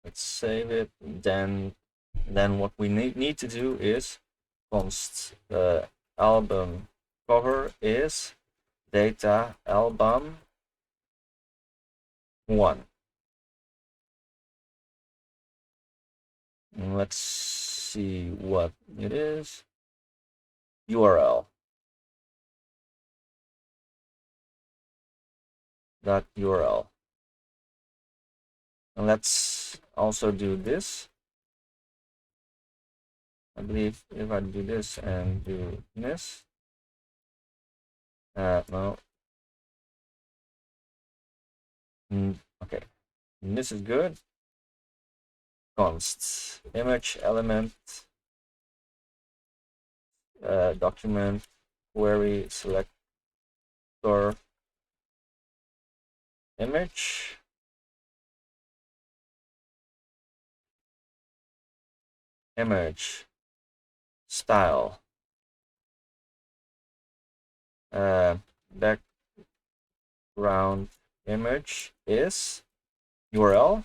S1: Let's save it. Then what we need to do is const album cover is data album 1. And let's see what it is. URL. .url. And let's also do this. I believe if I do this and do this, no. Okay, and this is good. Const image element document query selector image image style, background image is URL,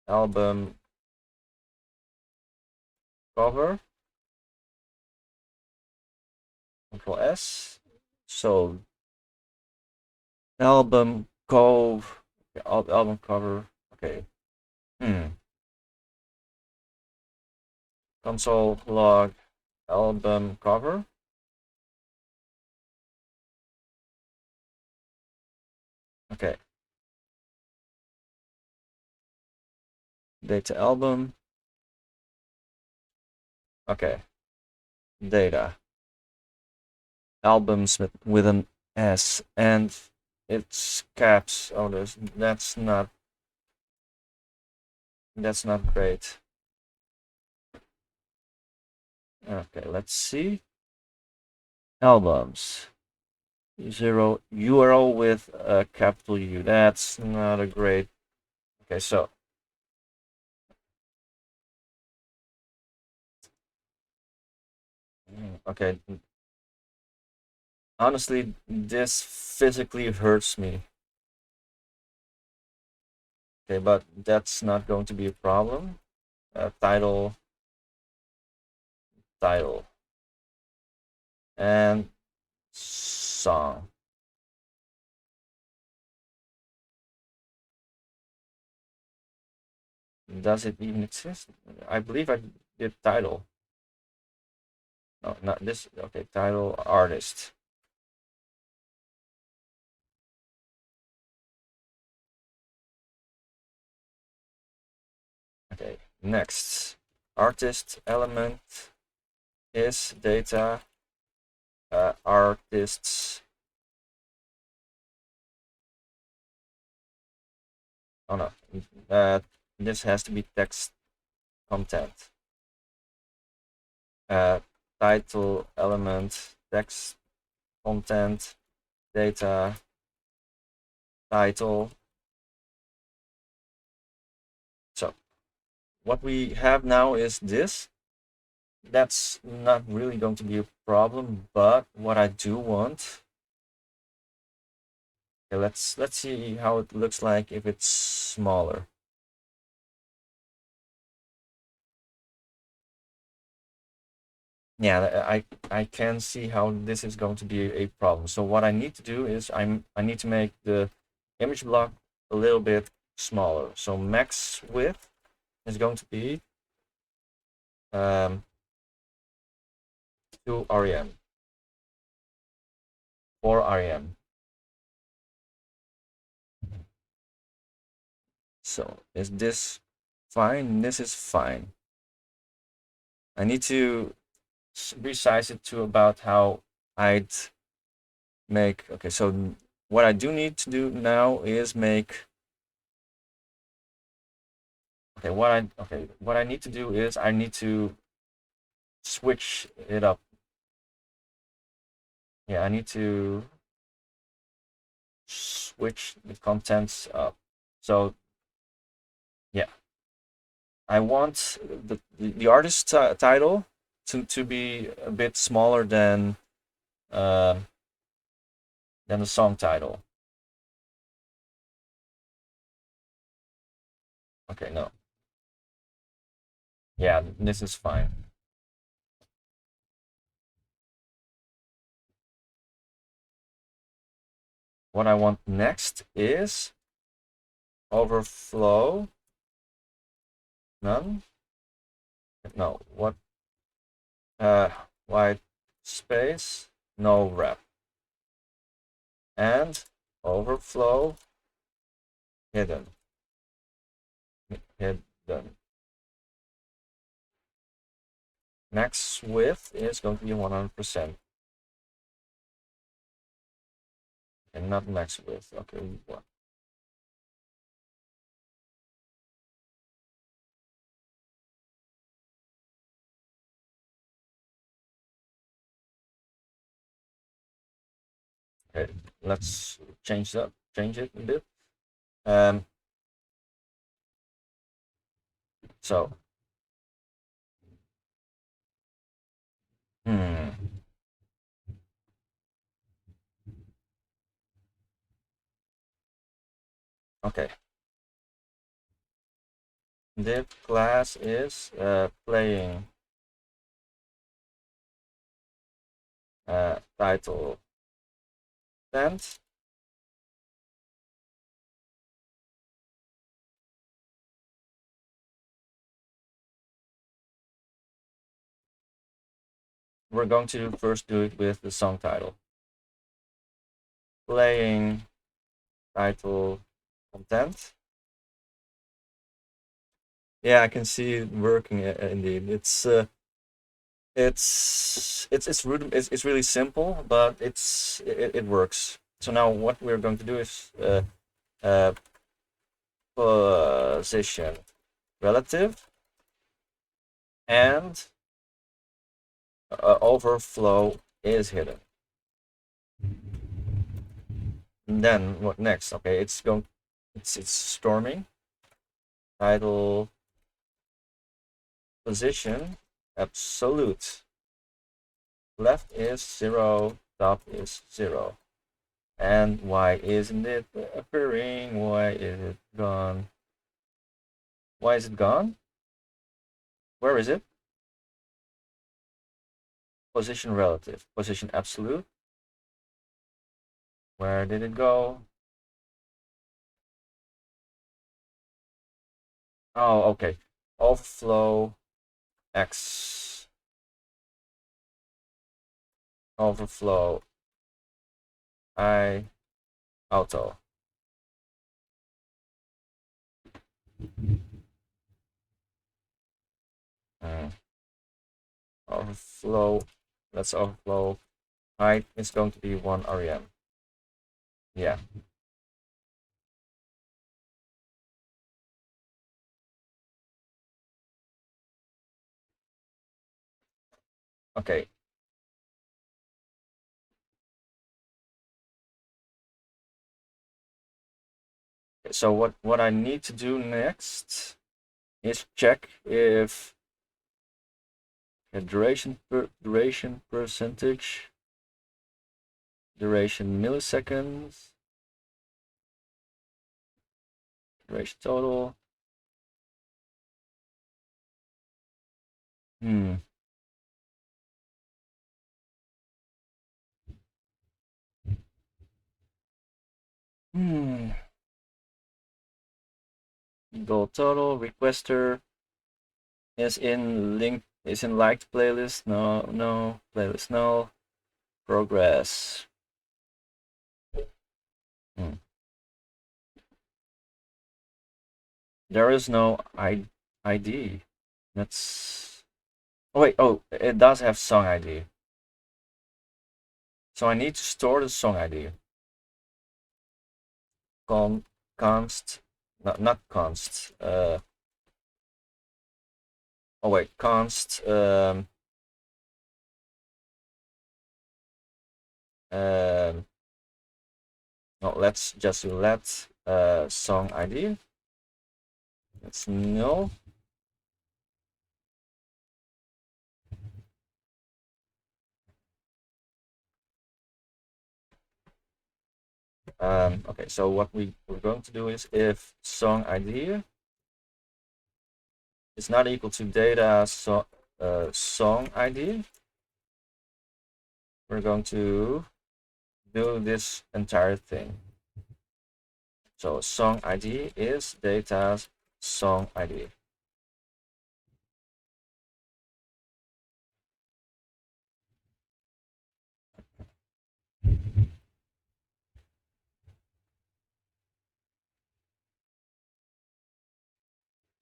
S1: album cover, Control S. So album album cover. Okay. Console log album cover. Okay. Data album. Okay. Data albums with an S, and it's caps. Oh, that's not great. Okay, let's see. Albums. 0 URL with a capital U. That's not a great. Okay, so okay. Honestly, this physically hurts me. Okay, but that's not going to be a problem. Title, and song. Does it even exist? I believe I did title. No, not this. Okay, title, artist. Okay, next. Artist element is data, artists. Oh no, this has to be text content. Title element, text content, data, title. So what we have now is this. That's not really going to be a problem, but what I do want. Okay, let's see how it looks like if it's smaller. Yeah, I can see how this is going to be a problem. So what I need to do is I need to make the image block a little bit smaller. So max width is going to be 2 rem, 4 rem. So is this fine? This is fine. I need to resize it to about how I'd make. Okay, so what I do need to do now is make. Okay, what I need to do is I need to switch it up. Yeah, I need to switch the contents up. So yeah, I want the artist title to be a bit smaller uh, than the song title. Okay, no. Yeah, this is fine. What I want next is overflow. None. No. What? White space. No wrap. And overflow hidden. Hidden. Max width is going to be 100%. And not max width. Okay, what? Okay, let's change it a bit. So, okay. Div class is playing title tent. We're going to first do it with the song title. Playing title content. Yeah, I can see it working indeed. It's really simple, but it works. So now what we're going to do is uh, position relative and overflow is hidden. And then what next? Okay, it's storming. Title position absolute. Left is 0, top is 0. And why isn't it appearing? Why is it gone? Why is it gone? Where is it? Position relative. Position absolute. Where did it go? Oh, okay. Overflow X. Overflow I auto. Overflow. Let's overflow. Height is going to be 1 rem. Yeah. Okay. So what I need to do next is check if the duration percentage, duration milliseconds, duration total. Hmm. Hmm. Goal total requester is in liked playlist. No playlist null. Progress. Hmm. There is no ID. That's oh wait, oh it does have song ID. So I need to store the song ID. Const not const. Oh wait, const um no, let's just do let song ID. That's null. Okay, so what we're going to do is if song ID is not equal to data song ID, we're going to do this entire thing. So song ID is data song ID.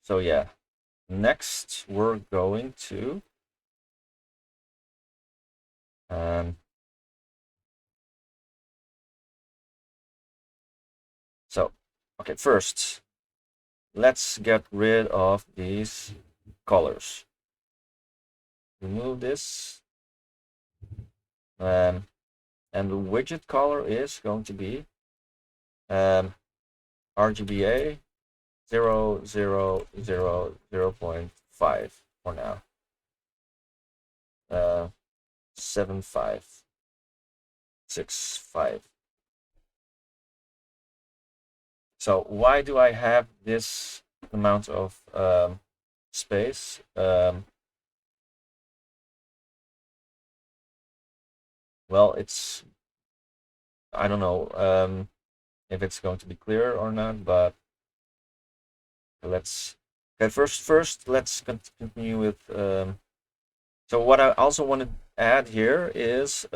S1: So yeah, next we're going to so okay, first let's get rid of these colors. Remove this. And the widget color is going to be RGBA 0.5 for now. 7565. So why do I have this amount of space? Well, I don't know if it's going to be clear or not, but let's first let's continue with so what I also want to add here is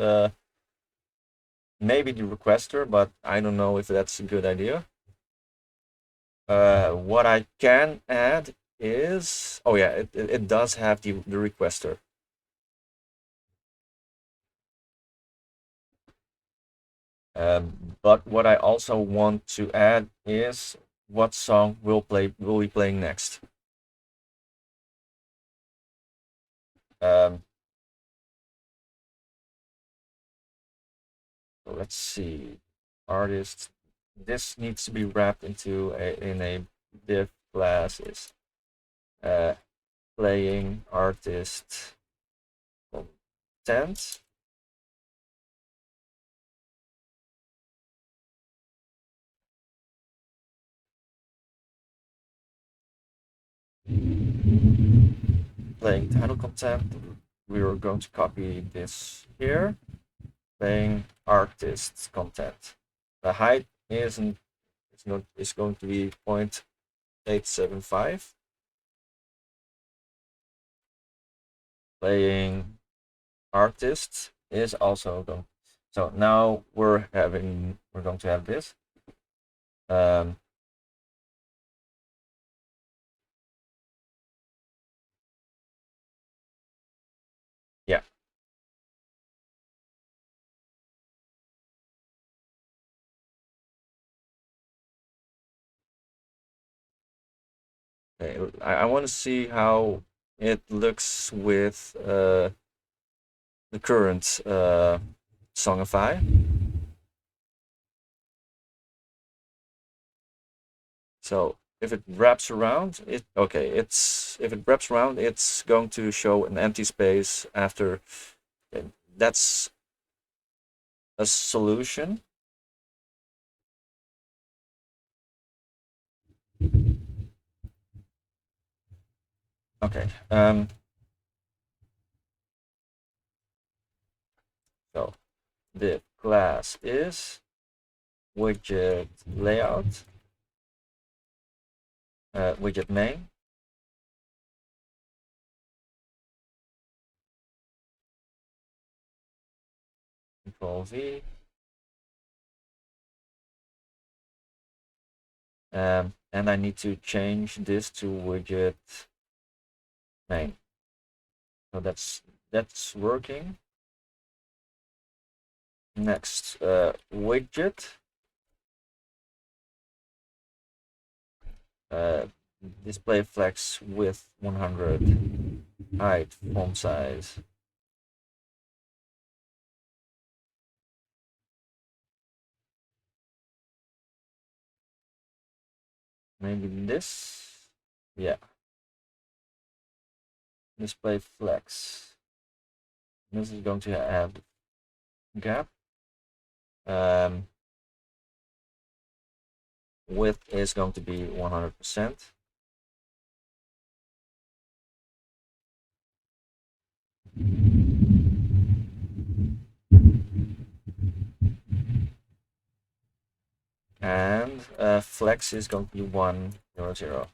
S1: maybe the requester, but I don't know if that's a good idea. What I can add is, oh yeah, it does have the requester. But what I also want to add is what song will be playing next. So let's see, artist. This needs to be wrapped into a div class is playing artist content. Playing title content. We are going to copy this here. Playing artist content. The height is going to be 0.875. Playing artist is also going. So now we're going to have this. Yeah. Okay. I want to see how it looks with the current Songify. So if it wraps around, if it wraps around, it's going to show an empty space after. That's a solution. Okay. So the class is widget layout, widget main. Control V. And I need to change this to widget main. So that's working. Next, widget. Display flex width 100, height, font size. Maybe this, yeah. Display flex. This is going to have gap. Width is going to be 100%. And flex is going to be 100.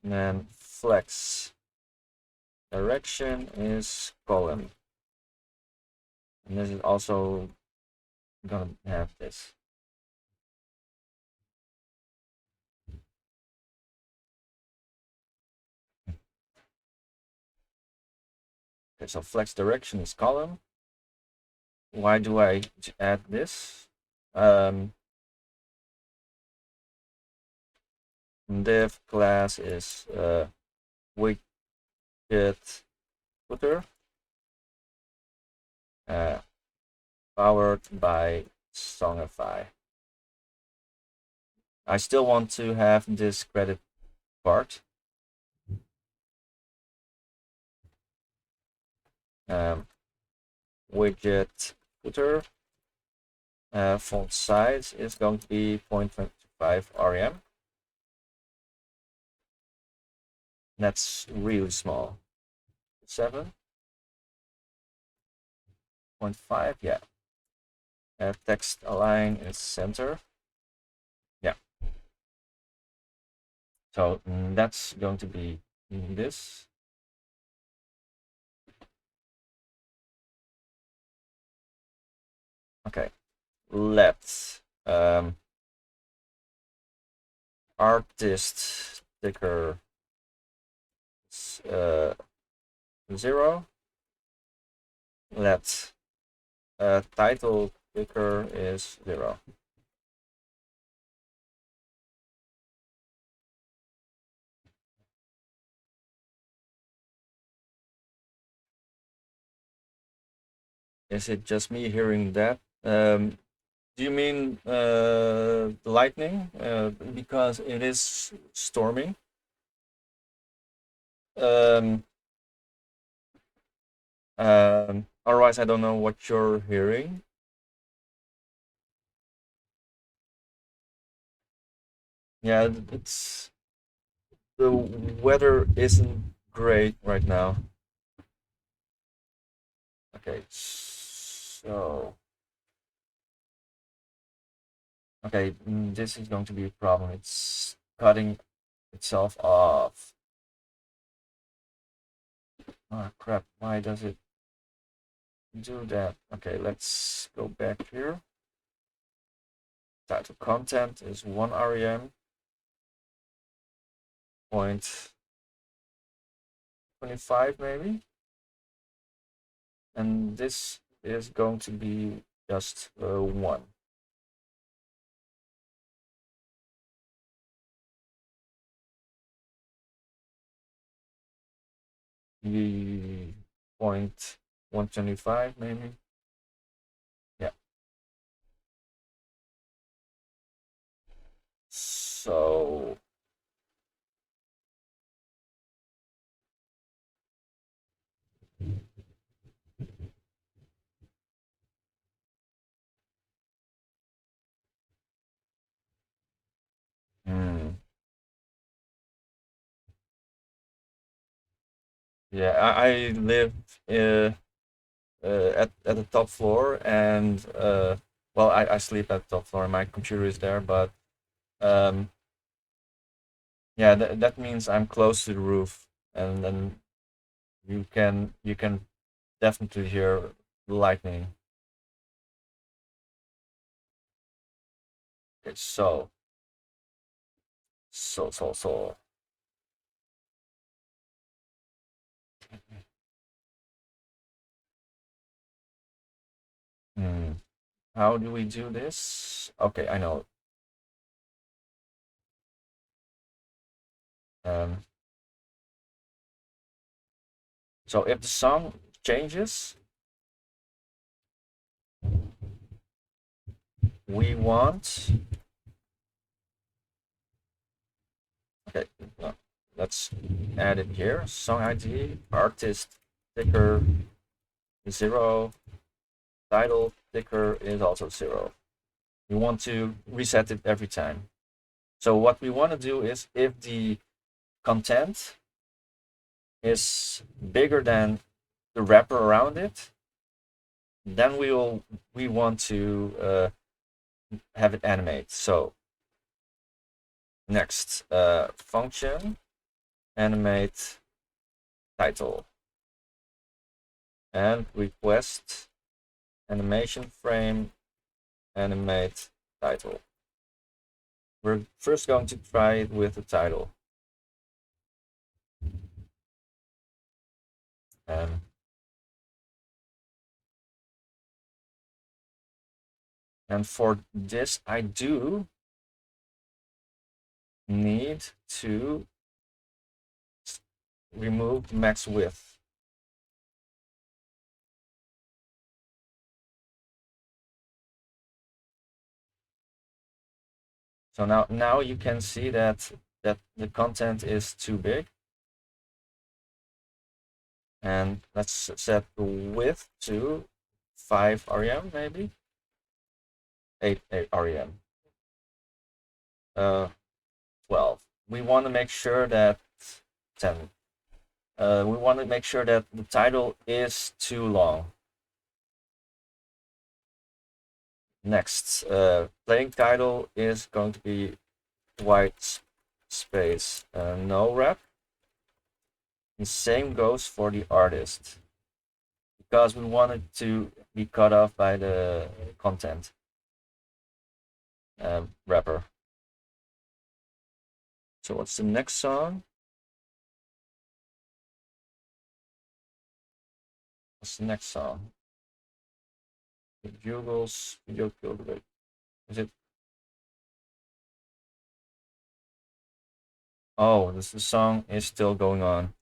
S1: And flex direction is column. And this is also gonna have this. Okay, so flex direction is column. Why do I add this? Div class is widget footer, powered by Songify. I still want to have this credit part. Widget footer. Font size is going to be 0.25 rem. That's really small. 7.5, yeah. Text align is center. Yeah. So that's going to be this. Okay. Let's artist sticker 0. Let title sticker is 0. Is it just me hearing that? Do you mean lightning? Because it is storming. Otherwise, I don't know what you're hearing. Yeah, it's the weather isn't great right now. Okay, so okay, this is going to be a problem. It's cutting itself off. Oh crap! Why does it do that? Okay, let's go back here. Title content is 1 rem. 0.25 maybe, and this is going to be just 1. The 0.125 maybe. Yeah. So hmm. Yeah, I live at the top floor, and well, I sleep at the top floor and my computer is there, but um yeah, that means I'm close to the roof, and then you can definitely hear lightning. Okay, so hmm. How do we do this? Okay, I know. Um, so if the song changes, we want. Okay, let's add it here. Song ID, artist sticker 0, title sticker is also 0. We want to reset it every time. So what we want to do is, if the content is bigger than the wrapper around it, then we want to have it animate. So next function animate title, and request animation frame animate title. We're first going to try it with the title. Um, and for this, I do need to remove max width. So now you can see that the content is too big. And let's set the width to 5 rem, maybe 8 rem. 12. We want to make sure that 10. We want to make sure that the title is too long. Next, playing title is going to be white space, no wrap. The same goes for the artist, because we want it to be cut off by the content wrapper. So what's the next song? What's the next song? Google's video killed. Is it? Oh, the song is still going on.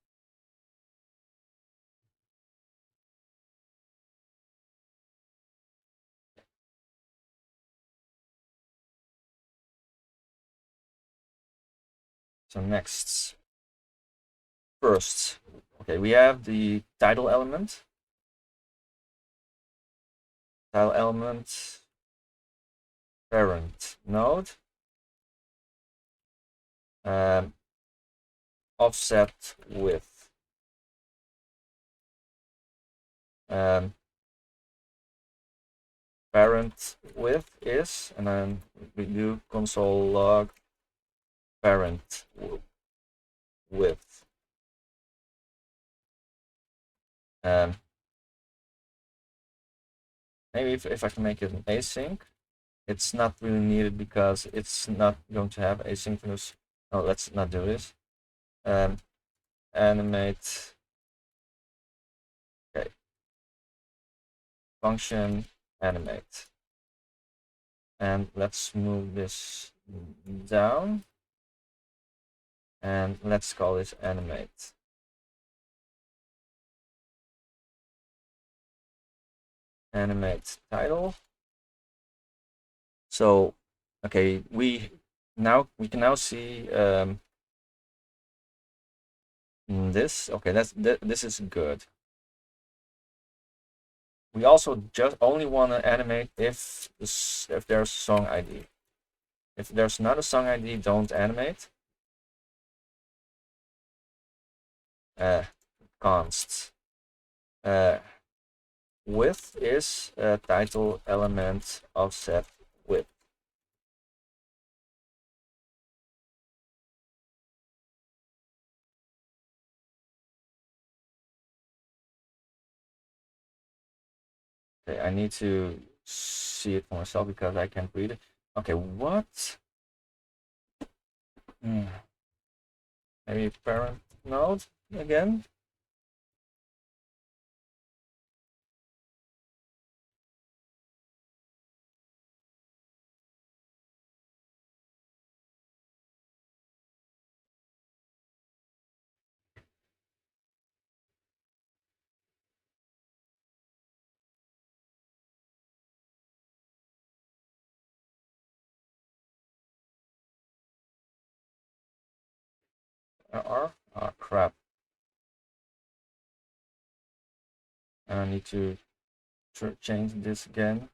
S1: So next, first, okay, we have the title element. Title element, parent node, offset width. Parent width is, and then we do console log parent width. Maybe if I can make it an async, it's not really needed because it's not going to have asynchronous. No, let's not do this. Animate. Okay. Function animate. And let's move this down. And let's call this animate. Animate title. So, okay, we can now see this. Okay, this is good. We also just only want to animate if there's song ID. If there's not a song ID, don't animate. Const. Width is title element offset width. Okay, I need to see it for myself because I can't read it. Okay, what? Maybe parent node again. R. Ah, crap. I need to change this again.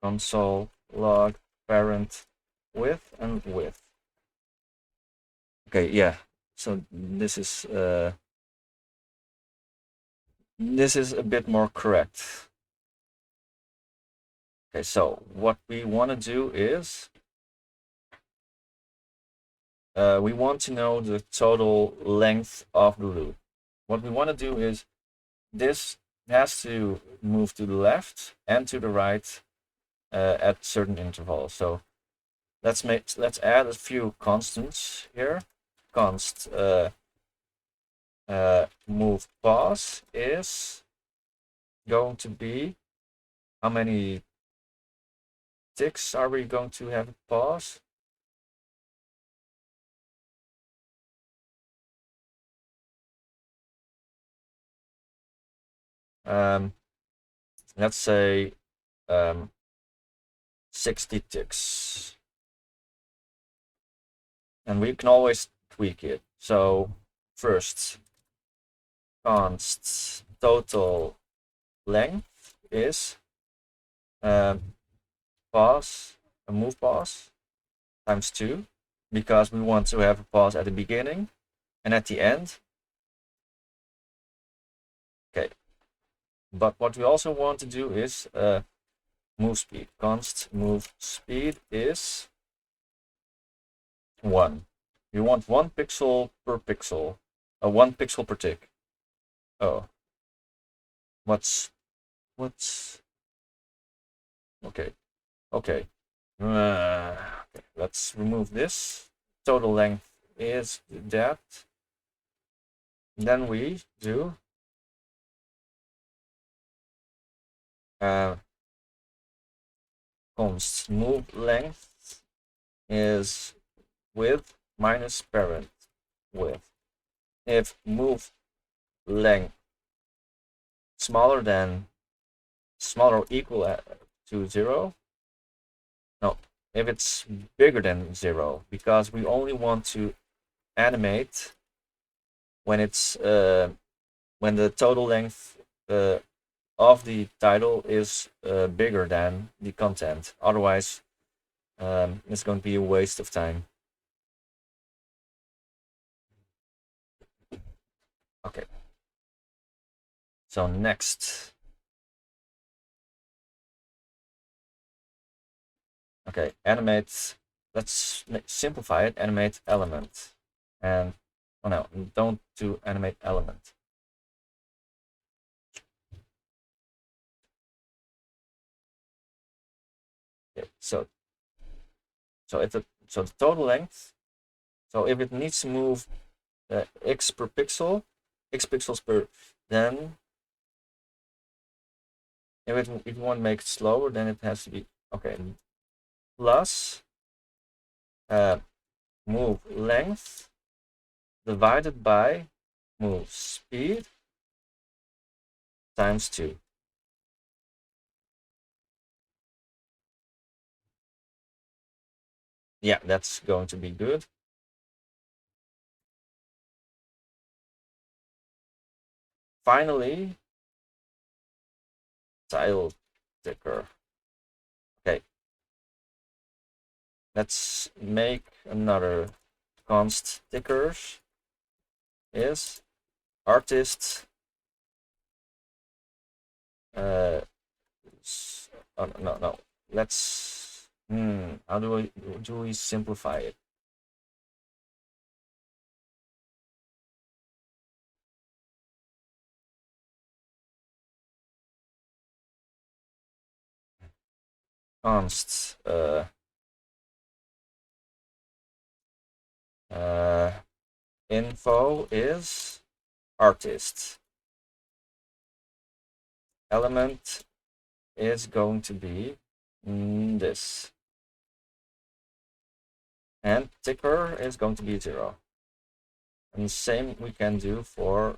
S1: Console log parent width and width. Okay, yeah. So this is a bit more correct. Okay, so what we want to do is we want to know the total length of the loop. What we want to do is this has to move to the left and to the right at certain intervals. So let's add a few constants here. Const move pause is going to be how many ticks are we going to have a pause? Let's say 60 ticks. And we can always tweak it. So first, const total length is pause, a move pause times 2, because we want to have a pause at the beginning and at the end. Okay. But what we also want to do is move speed. Const move speed is 1. You want 1 pixel per pixel. 1 pixel per tick. Oh. What's okay. Okay. Okay. Let's remove this. Total length is that. Then we do const move length is width minus parent width. If move length smaller or equal to 0, no, if it's bigger than 0, because we only want to animate when it's when the total length of the title is bigger than the content. Otherwise, it's going to be a waste of time. Okay. So next. Okay, animate. Let's simplify it. Animate element. And oh no, don't do animate element. Okay, so the total length. So if it needs to move x per pixel, x pixels per, then if you want to make it slower, then it has to be okay. Plus move length divided by move speed times 2. Yeah, that's going to be good. Finally, tile ticker. Okay. Let's make another const tickers is artist oh, no. Let's how do we simplify it? Const info is artist. Element is going to be this. And ticker is going to be 0. And the same we can do for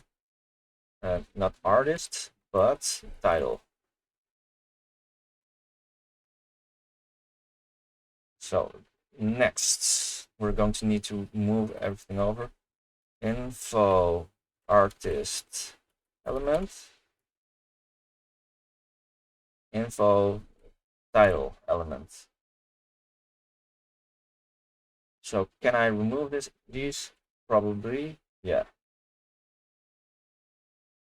S1: not artist, but title. So next, we're going to need to move everything over. Info artist element, info title element. So can I remove these? Probably, yeah.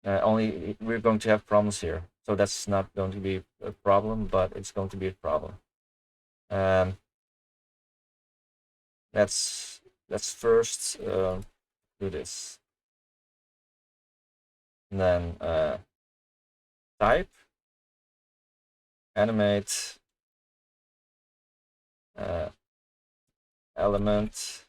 S1: Only we're going to have problems here. So that's not going to be a problem, but it's going to be a problem. Let's first do this. And then type animate element,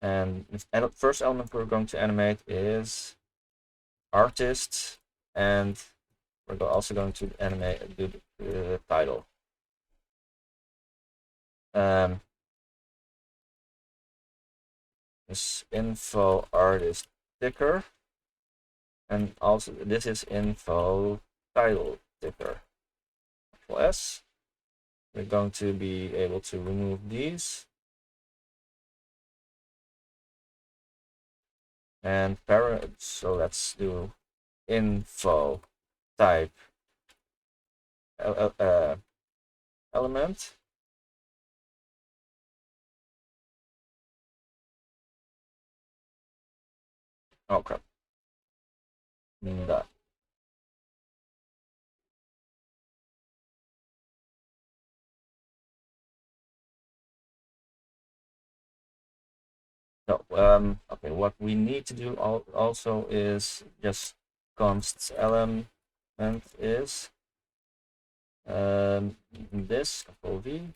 S1: and the first element we're going to animate is artist and we're also going to animate do the title. This info artist ticker, and also this is info title ticker. Plus, we're going to be able to remove these and parent. So let's do info type element. Oh crap. That. So okay, what we need to do also is just const element is this control V,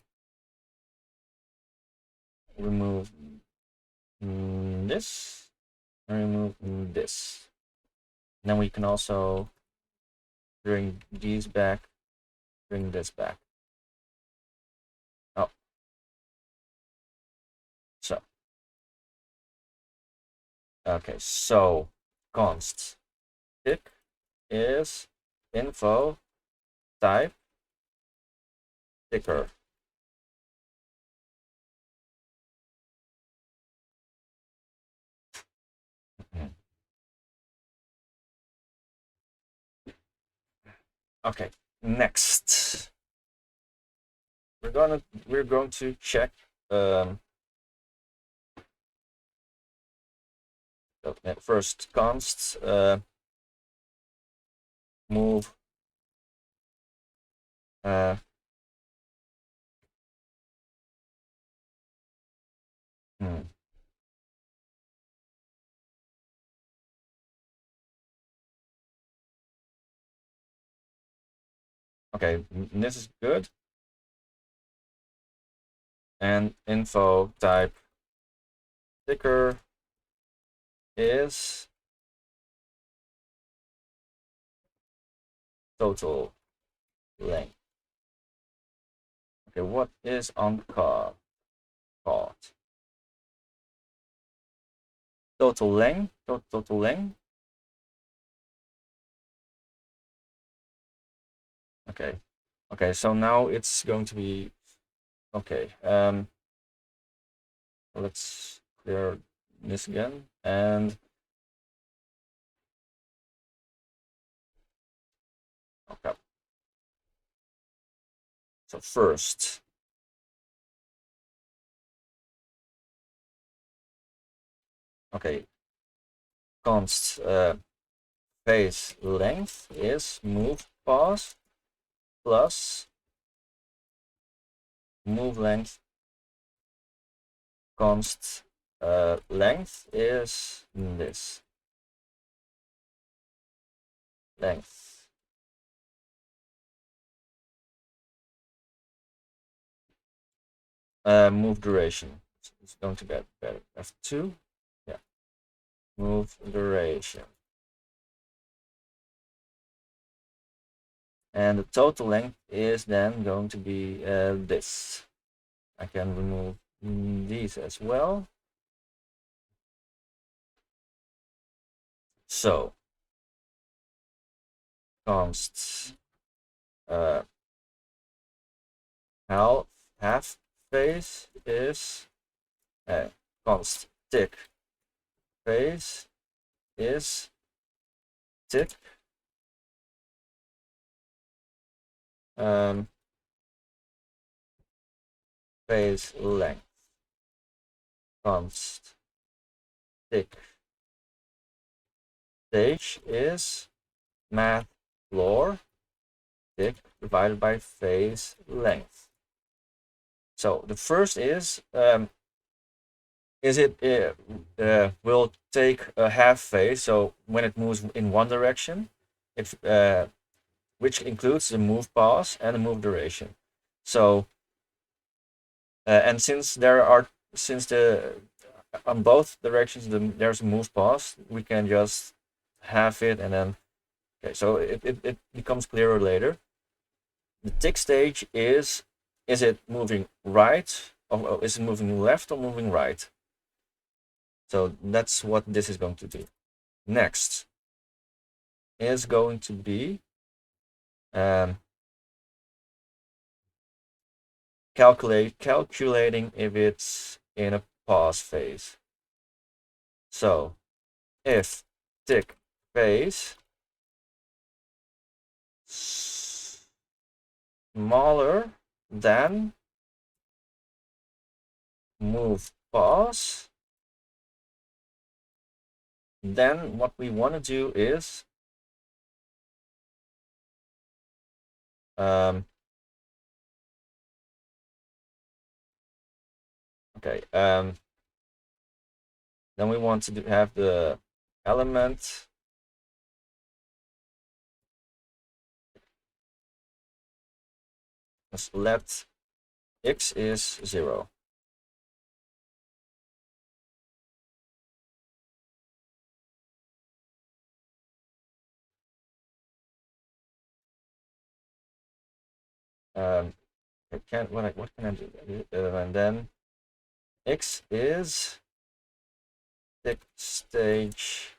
S1: remove this, and remove this. And then we can also bring these back, bring this back. Oh, so okay, so const tick is info type ticker. Okay, next we're going to check first const move hmm. Okay, this is good. And info type ticker is total length. Okay, what is on called? Total length. Total length. Okay. Okay, so now it's going to be okay. Let's clear this again and okay. So first, okay, const face length is move pause plus move length const length is this length. Move duration. It's going to get better. F2. Yeah. Move duration. And the total length is then going to be this. I can remove these as well. So const half face is const tick face is tick face length const tick stage is math floor tick divided by face length. So the first is it will take a half phase, so when it moves in one direction, it which includes the move pause and the move duration. So and since on both directions there's a move pause, we can just half it and then Okay, so it becomes clearer later. The tick stage is it moving right, or is it moving left or moving right? So that's what this is going to do. Next is going to be calculating if it's in a pause phase. So if tick phase smaller than move pause, then what we want to do is okay, then we want to have the element let x is 0. I can't, what can I do? And then x is tick stage,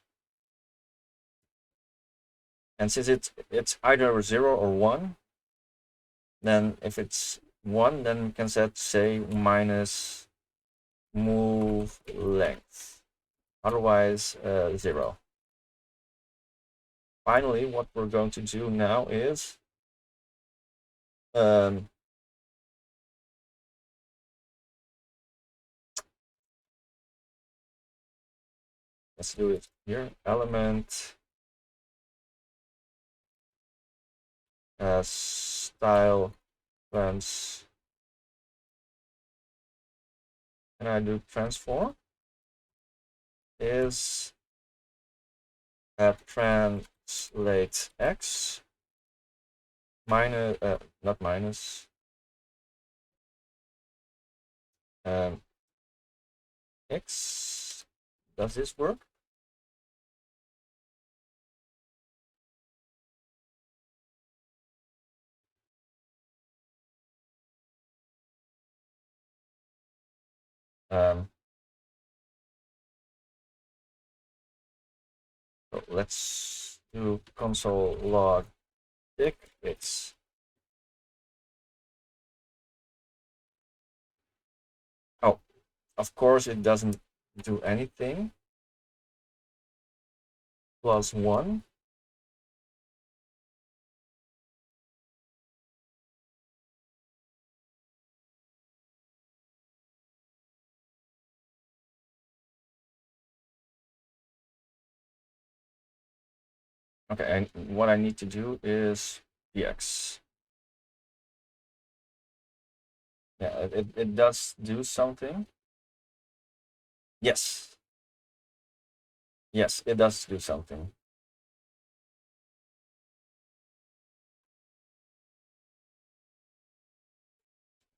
S1: and since it's either 0 or 1, then if it's 1, then we can set, say, minus move length, otherwise 0. Finally, what we're going to do now is let's do it here. Element style trans. Can I do transform? Is translate x minus not minus x. Does this work? So let's do console log tick x. Oh, of course it doesn't do anything. +1. Okay, and what I need to do is px. Yeah, it does do something. Yes. Yes, it does do something.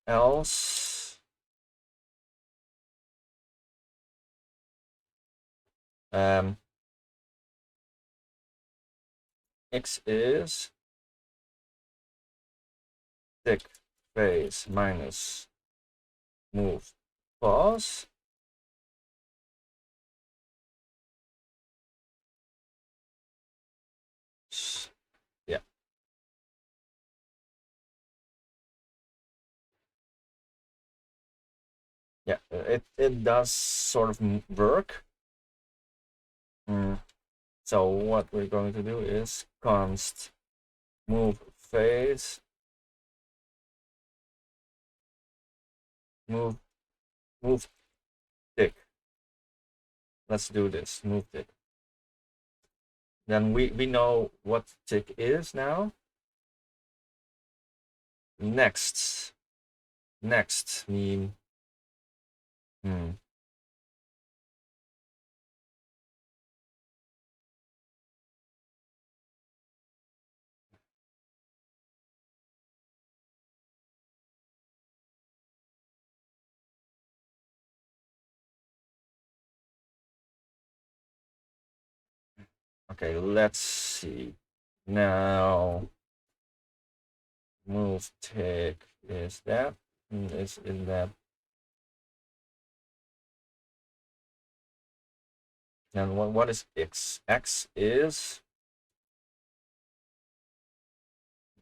S1: Else x is tick phase minus move pause. Yeah. Yeah, it does sort of work. So what we're going to do is const move phase move tick. Let's do this, move tick. Then we know what tick is now. Next mean okay, let's see. Now move tick is that, is in that. And what is x? X is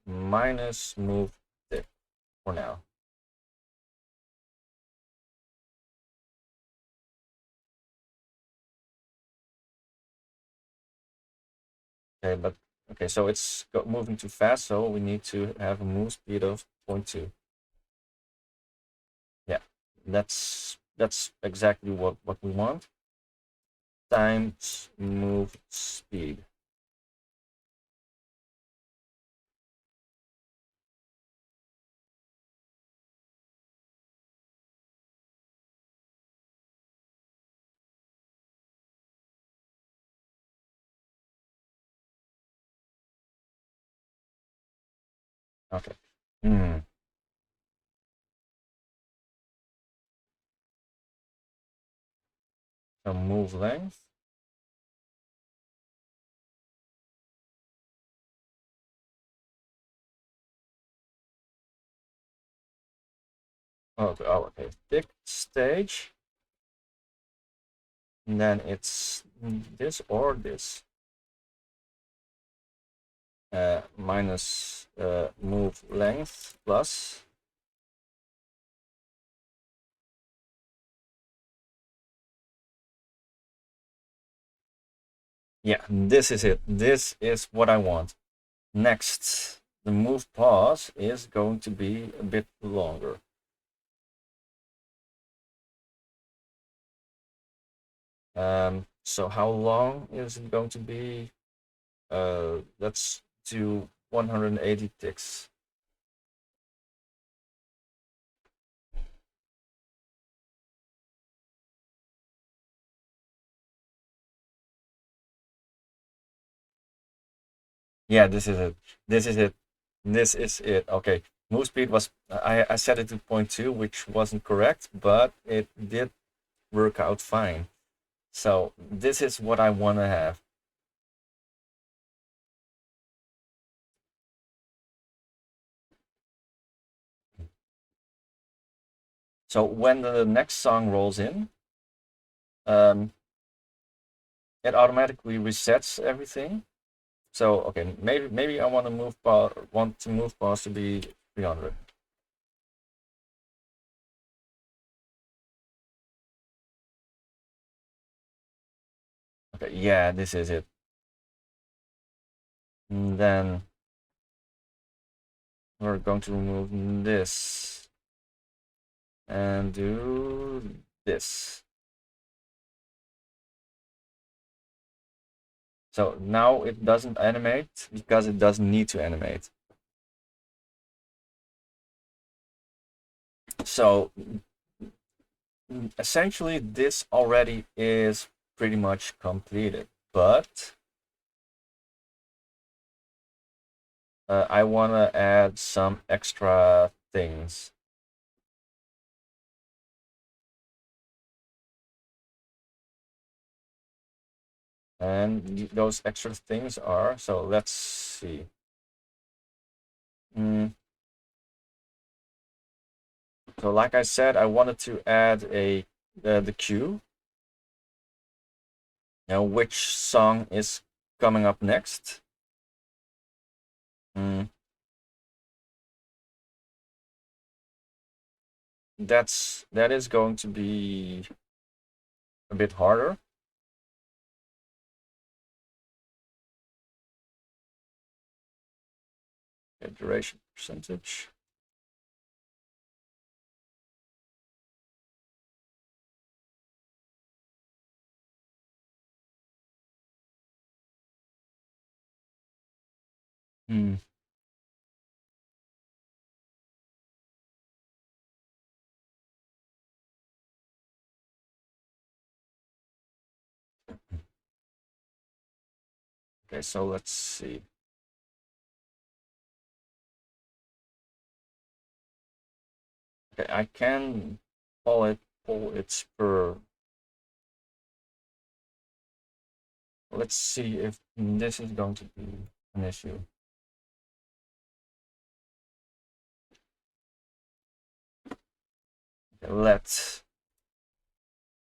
S1: minus move tick for now. Okay, but okay, so it's moving too fast, so we need to have a move speed of 0.2. Yeah, that's exactly what we want. Times move speed. Okay. Hmm. So move length. Oh, okay. Tick stage. And then it's this or this. Minus move length plus. Yeah, this is it. This is what I want. Next, the move pause is going to be a bit longer. So how long is it going to be? Let's do 180 ticks. Yeah, this is it. This is it. This is it. Okay. Move speed was, I set it to 0.2, which wasn't correct, but it did work out fine. So this is what I want to have. So when the next song rolls in, um, it automatically resets everything. So okay, maybe I want to move pause to be 300. Okay, yeah, this is it. And then we're going to remove this and do this. So now it doesn't animate because it doesn't need to animate. So essentially this already is pretty much completed, but I want to add some extra things. And those extra things are, so let's see. So like I said, I wanted to add the cue. Now, which song is coming up next? Mm, that is going to be a bit harder. Okay, duration percentage. Hmm. Okay, so let's see. Okay, I can pull its per. Let's see if this is going to be an issue. Okay,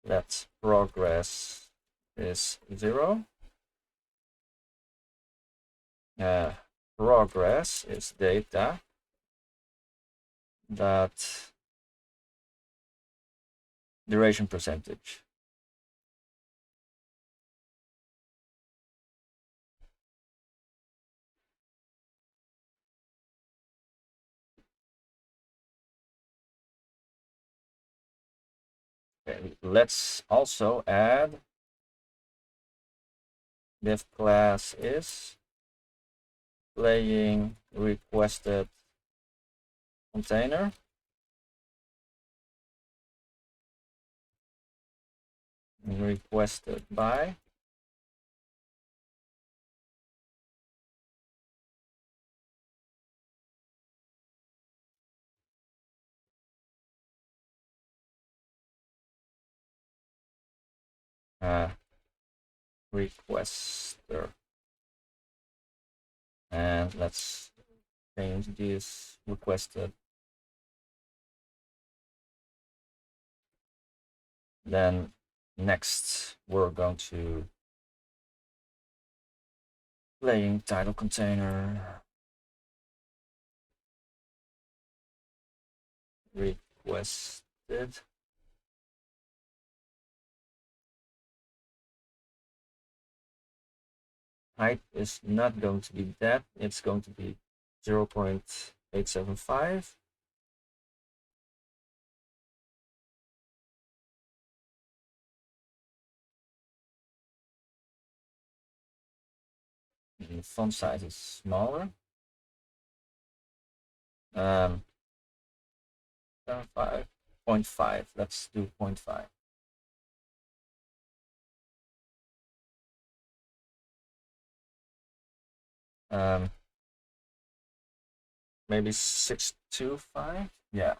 S1: let progress is 0. Progress is data that duration percentage. Okay, let's also add div class is playing requested container. Requested by requester. And let's change this requested. Then next we're going to playing title container requested. Height is not going to be that, it's going to be 0.875. The font size is smaller. 0.5. Let's do 0.5. Maybe 625. Yeah.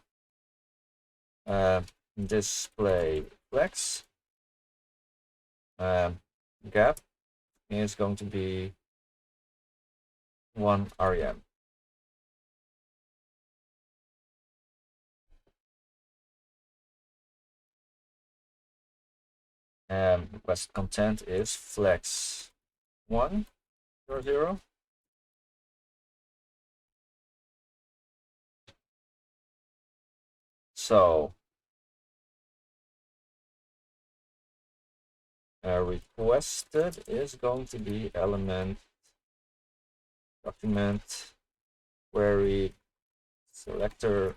S1: Display flex. Gap is going to be 1 rem. Request content is flex 1 or 0. So requested is going to be element document query selector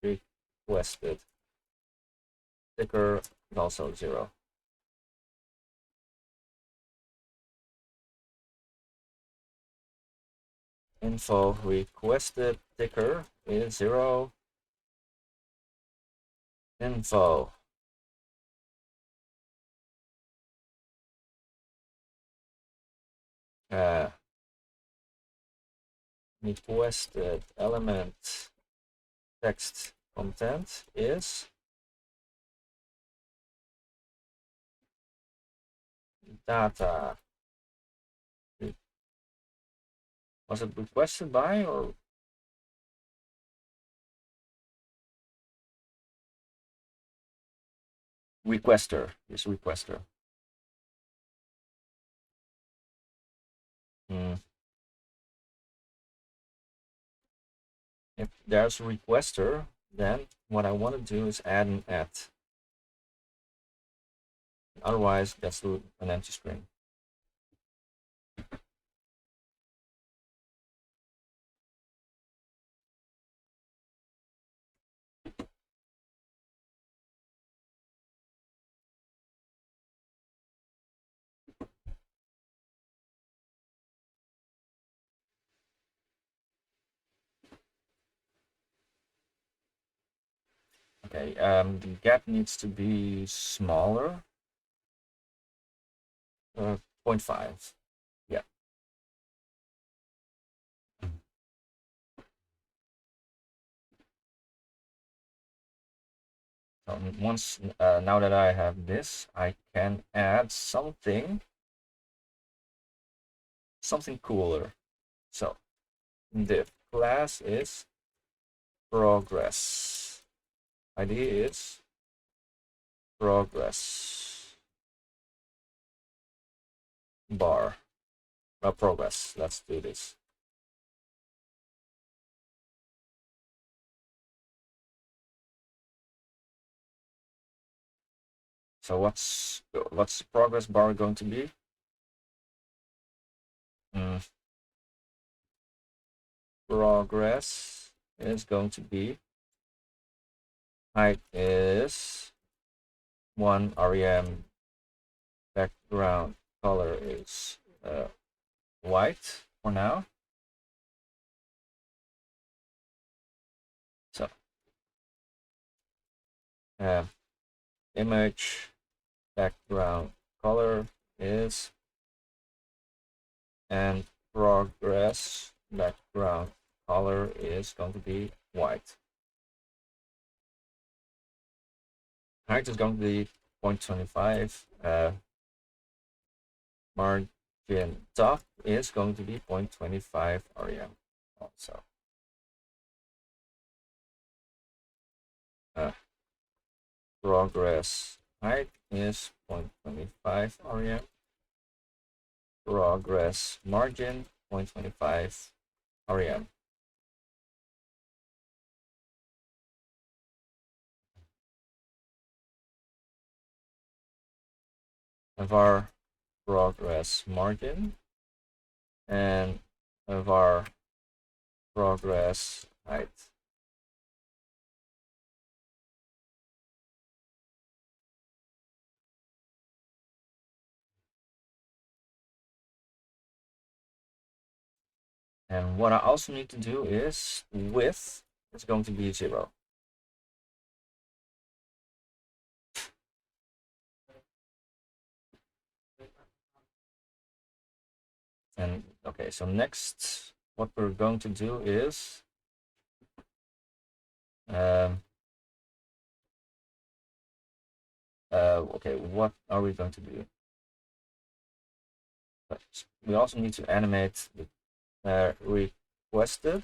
S1: requested. Sticker is also 0. Info requested ticker is 0. Info requested element text content is data. Was it requested by or requester? Is requester. If there's a requester, then what I want to do is add an at. Otherwise, that's an empty string. Okay, the gap needs to be smaller. 0.5. Yeah. So once now that I have this, I can add something cooler. So div class is progress. ID is progress bar. Progress. Let's do this. So what's the progress bar going to be? Progress is going to be height is 1 rem, background color is white for now. So image background color is, and progress background color is going to be white. Height is going to be 0.25. Margin top is going to be 0.25 rem also. Progress height is 0.25 rem. Progress margin 0.25 rem. Of our progress margin and of our progress height. And what I also need to do is width is going to be 0. And okay, so next what we're going to do is okay, what are we going to do? But we also need to animate the requested,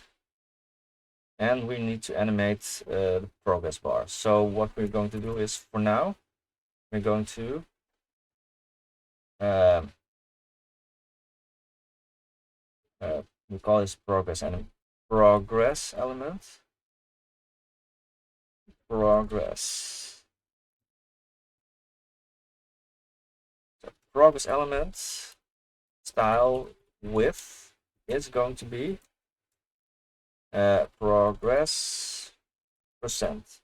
S1: and we need to animate the progress bar. So what we're going to do is, for now, we're going to we call this progress element. Progress element. Progress. So progress element style width is going to be progress percent.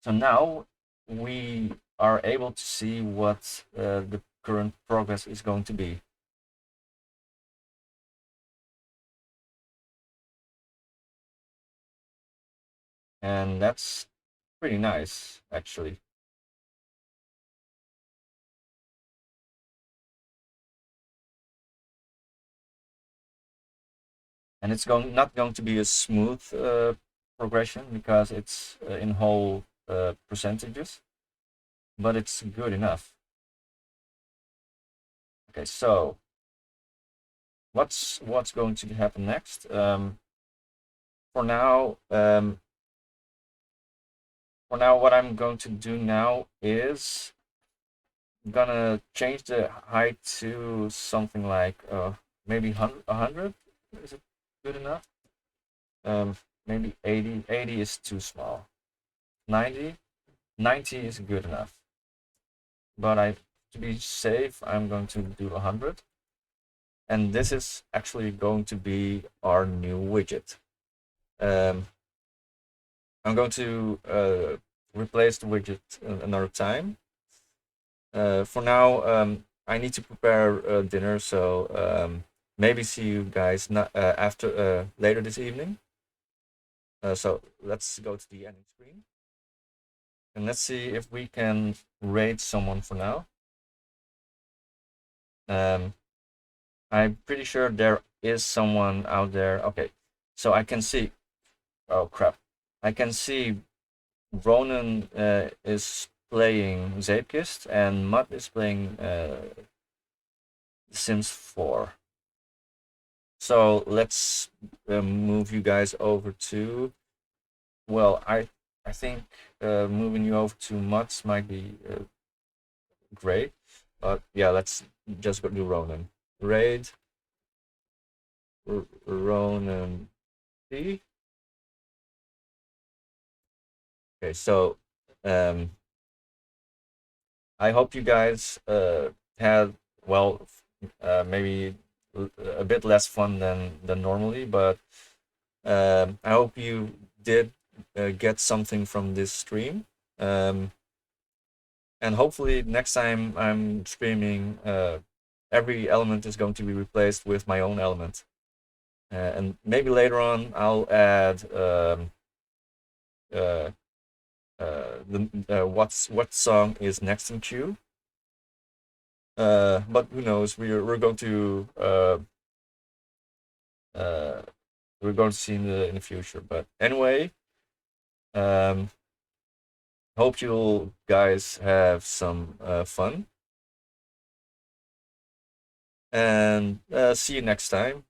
S1: So now we are able to see what the current progress is going to be. And that's pretty nice, actually. And it's not going to be a smooth progression because it's in whole percentages, but it's good enough. Okay, so what's going to happen next? For now, what I'm going to do now is gonna change the height to something like maybe 100. Is it good enough? Maybe 80. 80 is too small. 90 is good enough. But to be safe, I'm going to do 100. And this is actually going to be our new widget. I'm going to replace the widget another time. For now, I need to prepare dinner, so maybe see you guys not after later this evening. So let's go to the ending screen, and let's see if we can raid someone for now. I'm pretty sure there is someone out there. Okay, so I can see. Oh crap! I can see Ronan is playing Zapekist and Mutt is playing Sims 4. So let's move you guys over to, well, I think moving you over to mods might be great, but yeah, let's just go do Ronan. Raid Ronan P. Okay, so um, I hope you guys had, well, maybe a bit less fun than normally, but I hope you did get something from this stream. Um, and hopefully next time I'm streaming, every element is going to be replaced with my own element. And maybe later on I'll add uh, what song is next in queue. But who knows? We're going to uh, we're going to see in the future. But anyway, um, hope you guys have some fun, and see you next time.